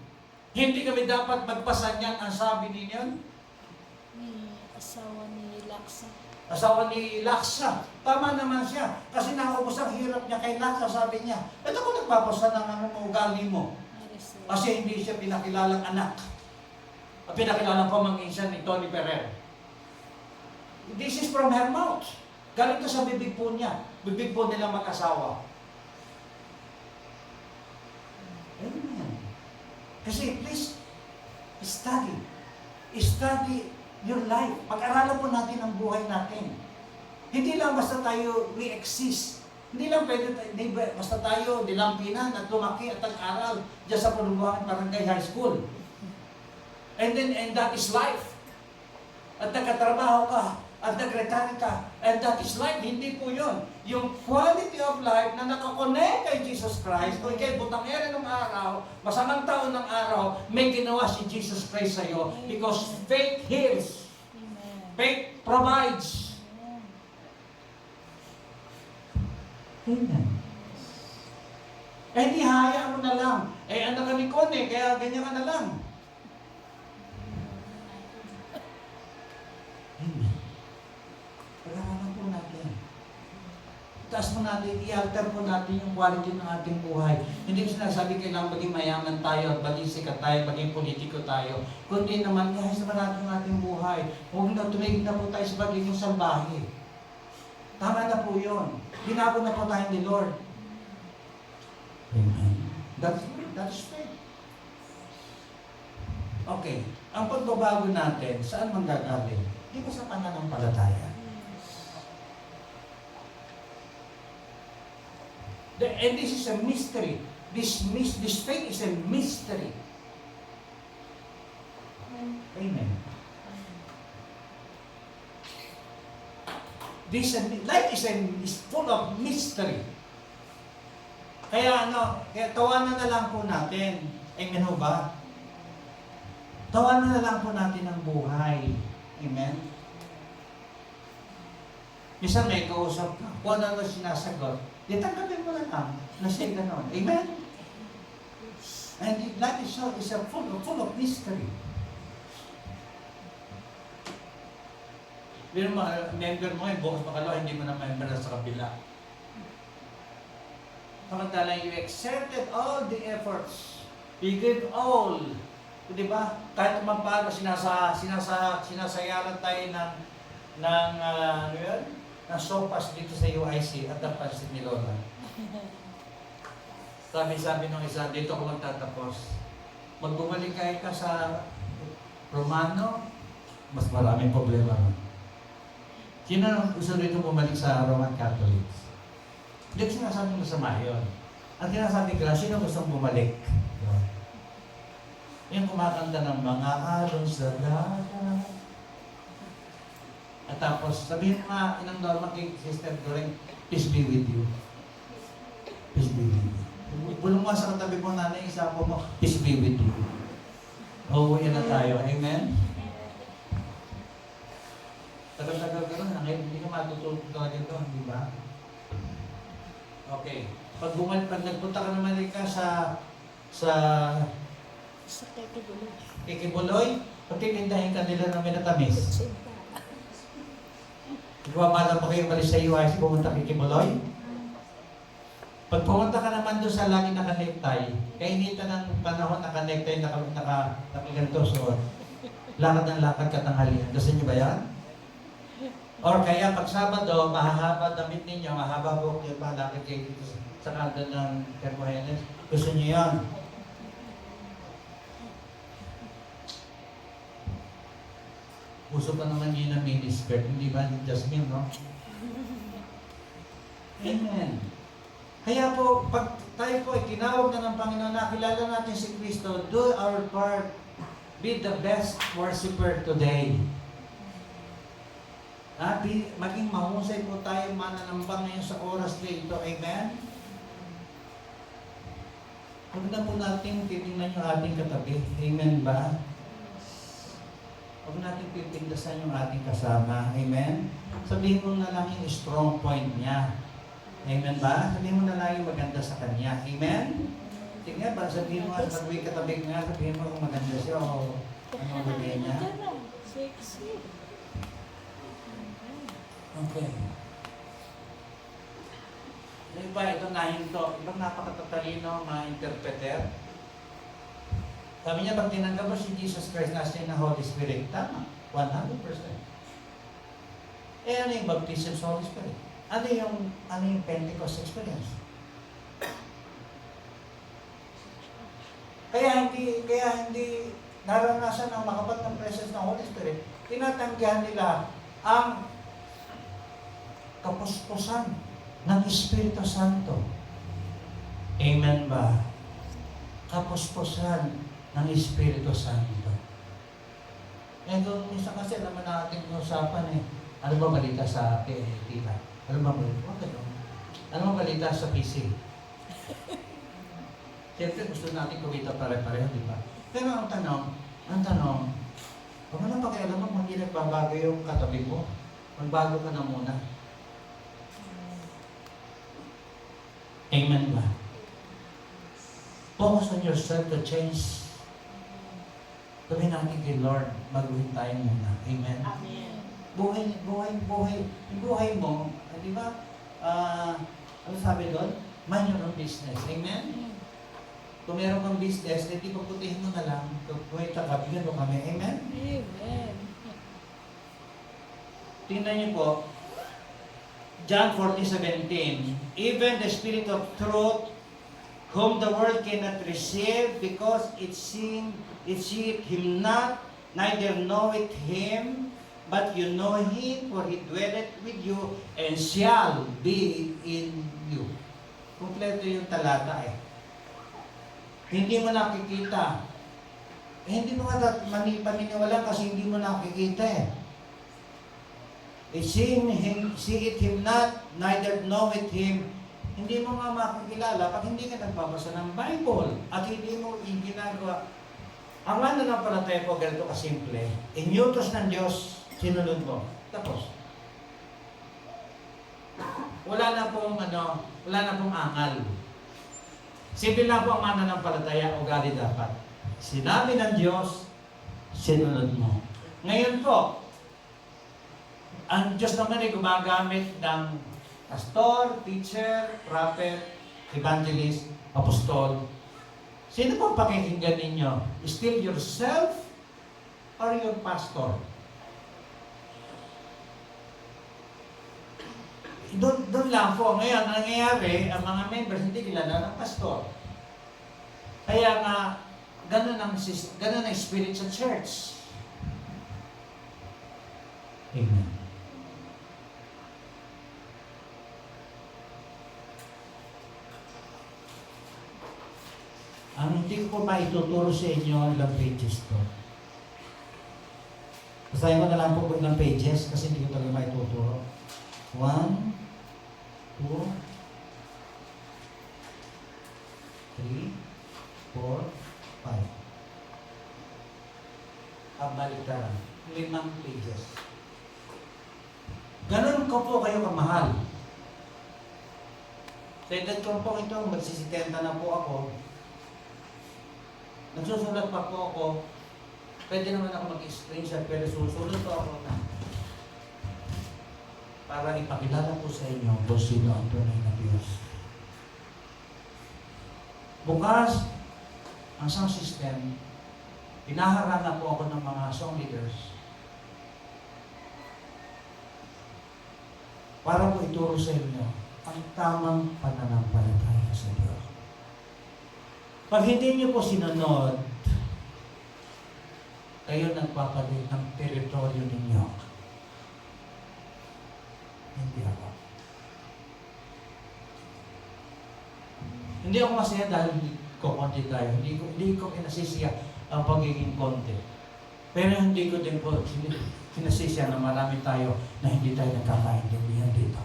Hindi kami dapat magpasan yan, ang sabi ninyo? Ni asawa ni Laksa. Asawa ni Laksa. Tama naman siya. Kasi naubos ang hirap niya kay Laksa, sabi niya. Ito ko nagpapasan ng ugali mo. Kasi hindi siya pinakilalang anak. Pinakilalang pamangkin siya ni Tony Ferrer. This is from her mouth. Galing to sa bibig po niya. Bibig po nilang mag-asawa. Amen. Kasi please, study. Study your life. Pag-aralan po natin ang buhay natin. Hindi lang basta tayo, we exist. Hindi lang pwede, basta tayo nilampinan at lumaki at nag-aral dyan sa Pulunguan Barangay High School. And that is life. At nagkatrabaho ka, at nag-retire ka, and that is life. Hindi po yun. Yung quality of life na nakakonect kay Jesus Christ, o kay butangere ng araw, masamang taon ng araw, may ginawa si Jesus Christ sa iyo because faith heals. Faith provides. Amen. Eh di hayaan mo na lang. Eh anak ka ni Con kaya ganyan ka na lang. Amen. Pag-aralan po natin. Itaas mo natin, i-alter po natin yung quality ng ating buhay. Hindi ko sinasabi kailangan maging mayaman tayo at maging sikat tayo, maging politiko tayo. Kundi naman, ihayos naman natin ang ating buhay. Huwag na tumigil na po tayo sa pagiging salbahe. Tama na po yun. Binago na po tayo ni Lord. Amen. That's faith. Okay. Ang pagbabago natin, saan manggagaling? Hindi ko sa pananampalataya. And this is a mystery. This faith is a mystery. Amen. Life is full of mystery. Kaya tawanan na lang po natin. Amen ho ba? Tawanan na lang po natin ang buhay. Amen? Minsan may kausap ka, kung ano sinasagot, di tanggapin mo na lang na siya gano'n. Amen? And life is full of mystery. Pero member mo ngayon, bukas makalawa, hindi mo na member na sa kabila. Samantalang you exerted all the efforts. You gave all. Di ba? Kahit naman paano sinasayaran tayo ng sopas dito sa UIC at napansin ni Lola. Sabi nung isa, dito ako magtatapos. Magbumalik ka sa Romano, mas maraming problema ron. Sino ang gusto rito bumalik sa Roman Catholics? Hindi ko sinasabing masama yun. Ang sinasabi ko lang, sino gustong bumalik? Yun. Yung kumakanta ng mga alon sa dagat. At tapos, sabihin nga, inang norma kay Sister Doreen, peace be with you. Peace be with you. Bulong mo sa katabi mo, nanay, isa po mo, peace be with you. Uuwi na tayo. Amen? Tagal-tagal ka rin, hindi ka matutulog talaga doon, di ba? Okay. Pag nagpunta ka naman ka sa Kikibuloy. Kikibuloy, pagtitindahin ka nila ng minatamis. Bumabala pa kayo malis sa UIC, pumunta Kikibuloy. Pag pumunta ka naman doon sa lagi naka-necktie, kainitan ng panahon naka-necktie, naka-ganito suot. Lakad ng lakad katanghalian. Gusto niyo ba yan? Or kaya pag Sabado, mahahaba damit ninyo, mahaba buhok niyo pa, lakad kayo dito sa kanto ng Termohenes. Gusto niyo yan? Uso pa naman yun ng miniskirt, hindi ba, Jasmine, no? Amen. Kaya po, pag tayo po ay tinawag na ng Panginoon, nakilala natin si Kristo, do our part, be the best worshiper today. Maging mahusay po tayo mananambang ngayon sa oras na ito. Amen? Huwag na po natin titingnan yung ating katabi. Amen ba? Huwag natin pipindasan yung ating kasama. Amen? Sabihin mo na lang yung strong point niya. Amen ba? Sabihin mo na lang yung maganda sa kanya. Amen? Tingnan ba? Sabihin mo nga sa katabi nga, sabihin mo kung maganda siya o ano ang sabihin niya. Sexy. Okay. Iba, ito nahinto. Ibang napakatatalino mga interpreter. Sabi niya, pag tinanggap mo si Jesus Christ na siya ng Holy Spirit, tama. 100%. Ano yung baptism sa Holy Spirit? Ano yung Pentecost experience? Kaya hindi naranasan ng makapat ng presence ng Holy Spirit. Tinatanggihan nila ang kapuspusan ng Espiritu Santo. Amen ba? Kapuspusan ng Espiritu Santo. Kung minsan kasi naman natin usapan ano ba balita sa tita? Ano ba balita? Ano ba balita sa PC? Siyempre gusto natin kumita pare-pareho, di ba? Pero ang tanong, huwag mo na pakialam mo, hindi nagbabago yung katabi mo. Magbago ka na muna. Amen ba? Focus on yourself to change. Sabihin natin kay Lord, baguhin tayo muna. Amen? Amen. Buhay mo, di ba? Ano sabi doon? Mind your own business. Amen? Kung meron kang business, hindi pagputihin mo na lang. Kung kumita ka, bigyan mo kami. Amen? Amen. Tingnan niyo po, John 14:17, even the Spirit of truth, whom the world cannot receive, because it seeth him not, neither knoweth him, but you know him, for he dwelleth with you, and shall be in you. Kompleto yung talata Hindi mo nakikita. Hindi mo paniniwala kasi hindi mo nakikita seeth him not, neither knoweth him. Hindi mo nga makikilala pag hindi ka nagbabasa ng Bible at hindi mo ginagawa. Ang mananampalataya po, ganito kasimple. Inyutos ng Diyos, sinunod mo. Tapos. Wala na pong angal. Simple lang po ang mananampalataya, ugali dapat. Sinabi ng Diyos, sinunod mo. Ngayon po, ang Diyos naman ay gumagamit ng pastor, teacher, prophet, evangelist, apostol. Sino pong pakikinggan ninyo? Still yourself or your pastor? Doon lang po. Ngayon, ang nangyayari, ang mga members hindi kilala ng pastor. Kaya nga, ganun ang spirit sa church. Amen. Ang hindi ko maituturo sa inyo ilang pages to. Basahin ko na lang po ilang pages kasi hindi ko talaga maituturo. 1, 2, 3, 4, 5. Abaliktad. 5 pages. Ganun ko po kayo kamahal. Sa edad ko po ito, magsisitenta na po ako. Nagsusulat pa po ako. Pwede naman ako mag-screenshot, pero susulat po ako na para ipakilala po sa inyo kung sino ang tunay na Diyos. Bukas, ang sound system, pinaharana po ako ng mga song leaders para po ituro sa inyo ang tamang pananampalataya sa Diyos. Pag hindi niyo po sinunod, kayo nagpapalit ng teritoryo ninyo. Hindi ako. Hindi ako masaya dahil konti tayo. Hindi ko kinasisiya ang pagiging konti. Pero hindi ko din po kinasisiya na marami tayo na hindi tayo nagkakaintindihan dito.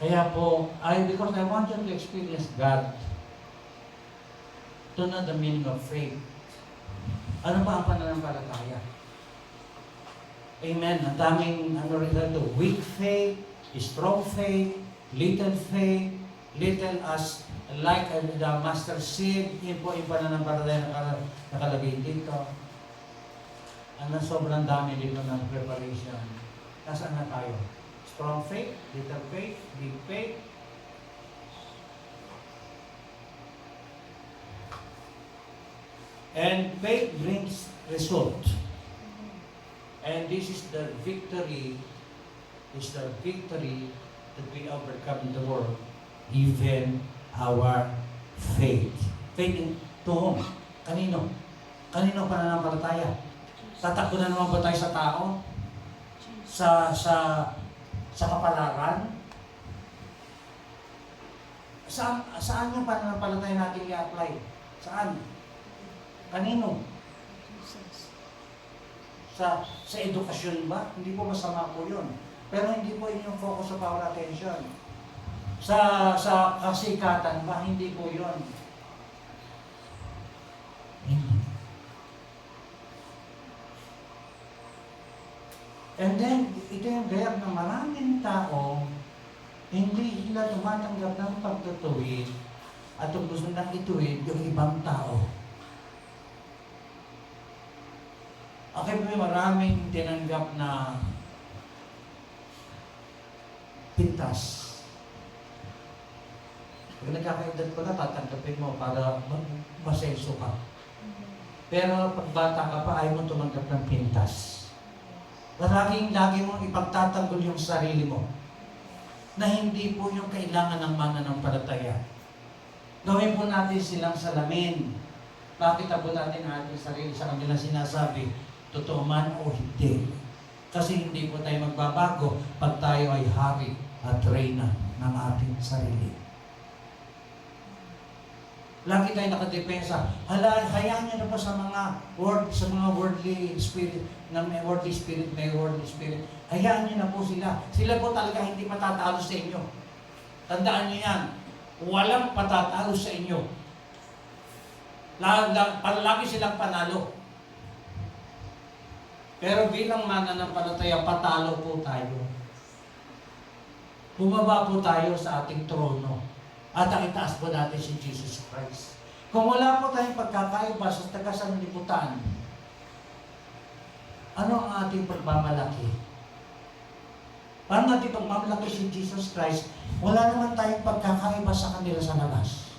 Kaya po, because I want you to experience God, to know the meaning of faith. Ano ba ang pananampalataya? Amen. Ang daming rin ito, weak faith, strong faith, little as like the master seed. Yun po yung pananampalataya na nakalagay dito. Sobrang dami dito ng preparation. Nasaan na tayo? Strong faith, little faith, big faith. And faith brings result. And this is the victory, that we overcome in the world, even our faith. Faith in to whom? Kanino? Kanino pananampalataya? Tatakbo na naman ba tayo sa tao? Sa kapalaran? Saan yung pananampalataya natin i-apply? Saan? Kanino? Sa edukasyon ba? Hindi po masama po yun. Pero hindi po yun yung focus of our attention. Sa kasikatan ba? Hindi po yun. And then, ito yung gayab ng maraming tao, hindi sila tumatanggap ng pagtutuwid at kung gusto nang ituwid yung ibang tao. Okay po, maraming tinanggap na pintas. Pag nagkakaedad ko na, tatanggapin mo para masenso ka. Pero pag bata ka pa, ayaw mo tumanggap ng pintas. Lagi mong ipagtatanggol yung sarili mo na hindi po yung kailangan ng mananampalataya. Gawin po natin silang salamin. Pakita po natin ang ating sarili sa kanila sinasabi, totoo man o hindi. Kasi hindi po tayo magbabago pag tayo ay hari at reyna ng ating sarili. Lagi tayo nakadepensa. Hayaan niyo na po sa mga worldly spirit, na may worldly spirit. Hayaan niyo na po sila. Sila po talaga hindi matatalo sa inyo. Tandaan niyo yan. Walang patatalo sa inyo. Palagi silang panalo. Pero bilang mananampalataya, patalo po tayo. Bumaba po tayo sa ating trono. At ang itaas po natin si Jesus Christ. Kung wala po tayong pagkakaiba sa taga-sanlibutan, ano ang ating pagmamalaki? Paano natin pagmamalaki si Jesus Christ? Wala naman tayong pagkakaiba sa kanila sa labas.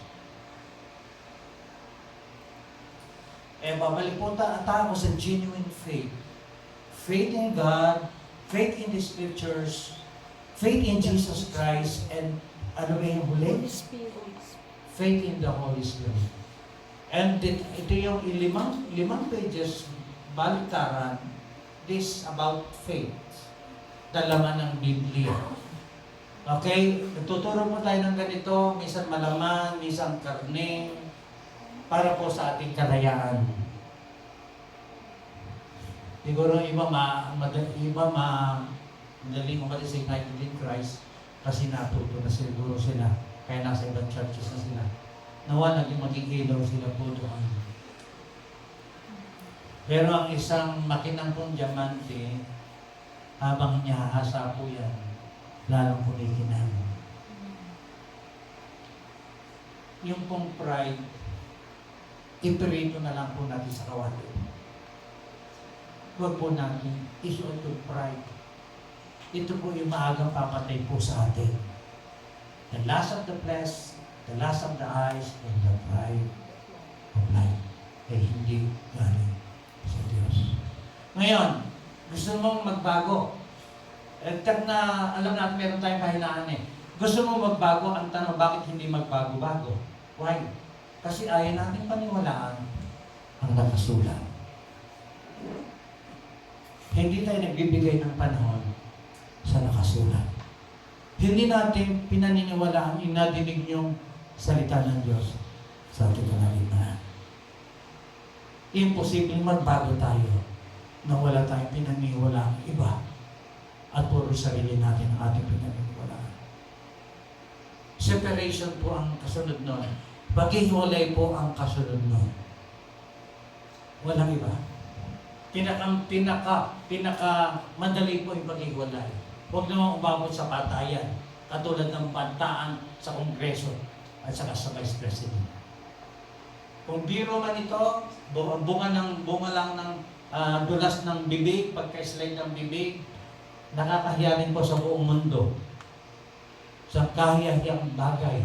Babalik po tayo sa genuine faith. Faith in God, faith in the scriptures, faith in Jesus Christ, and ano ba yung huli? Holy Spirit. Faith in the Holy Spirit. And ito yung limang pages, baliktaran, this about faith. Dalaman ng Biblia. Okay? Nagtuturo mo tayo ng ganito, minsan malaman, minsan karne, para po sa ating kalayaan. Siguro madaling umalis sa United in Christ kasi natuto na siguro sila. Kaya nasa ibang churches na sila. Nawa naging magigilaw sila po doon. Pero ang isang makinang pong diamante, habang inihahasa po yan, lalong kumikinang. Yung pong pride, iprito na lang po natin sa kawali. Huwag po natin isuot yung pride. Ito po yung maagang papatay po sa atin. The lust of the flesh, the lust of the eyes, and the pride of life ay hindi galing sa Diyos. Ngayon, gusto mong magbago. Tag na, alam natin meron tayong kahinaan eh. Gusto mong magbago, ang tanong, bakit hindi magbago-bago? Why? Kasi ayaw natin paniwalaan ang nakasulat. Hindi tayo nagbibigay ng panahon sa nakasulat. Hindi natin pinaniniwalaan, inadinig yung salita ng Diyos sa ating kalaliman. Imposible magbago tayo na wala tayong pinaniniwalaan iba at puro sarili natin ang ating pinaniniwalaan. Separation po ang kasunod nun. Paghihiwalay po ang kasunod nun. Walang iba. Pinaka madali po yung paghihiwalay. Huwag naman umabot sa patayan, katulad ng bantaan sa Kongreso at saka sa Vice President. Kung biro man ito, bunga lang ng dulas ng bibig, pagka-slide ng bibig, nakakahiya rin po sa buong mundo. Sa kahiyahiyang bagay.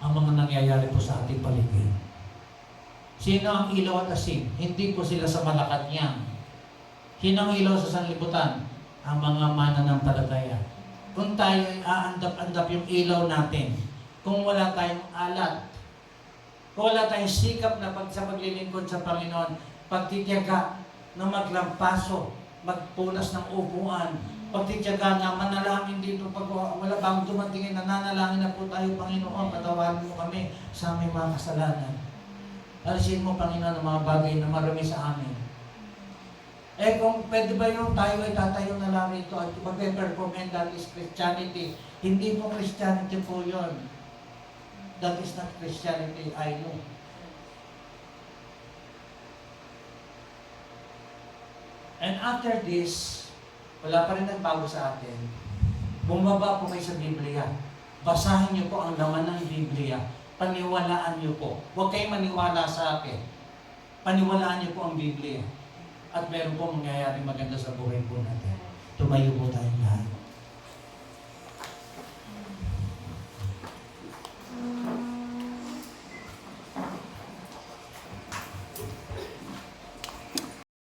Ang mga nangyayari po sa ating paligid. Sino ang ilaw at asin? Hindi po sila sa Malacanang. Sino ang ilaw sa sanlibutan? Ang mga mananampalataya. Kung tayo ay aandap-andap yung ilaw natin, kung wala tayong alat, kung wala tayong sikap na sa paglilingkod sa Panginoon, pagtitiyaga na maglampaso, magpunas ng upuan, pagtitiyaga na manalangin dito pag wala bang dumatingin, nananalangin na po tayo, Panginoon, patawarin mo kami sa aming mga kasalanan. Alisin mo, Panginoon, ang mga bagay na marami sa amin. Eh kung pwede ba yung tayo ay tatayo na lang ito at mag-perform, and that is Christianity. Hindi po Christianity po yun. That is not Christianity, I know. And after this, wala pa rin nagbago sa atin. Bumaba po kayo sa Biblia. Basahin niyo po ang laman ng Biblia. Paniwalaan niyo po. Huwag kayong maniwala sa akin. Paniwalaan niyo po ang Biblia. At meron po mangyayari maganda sa buhay po natin. Tumayo po tayong lahat.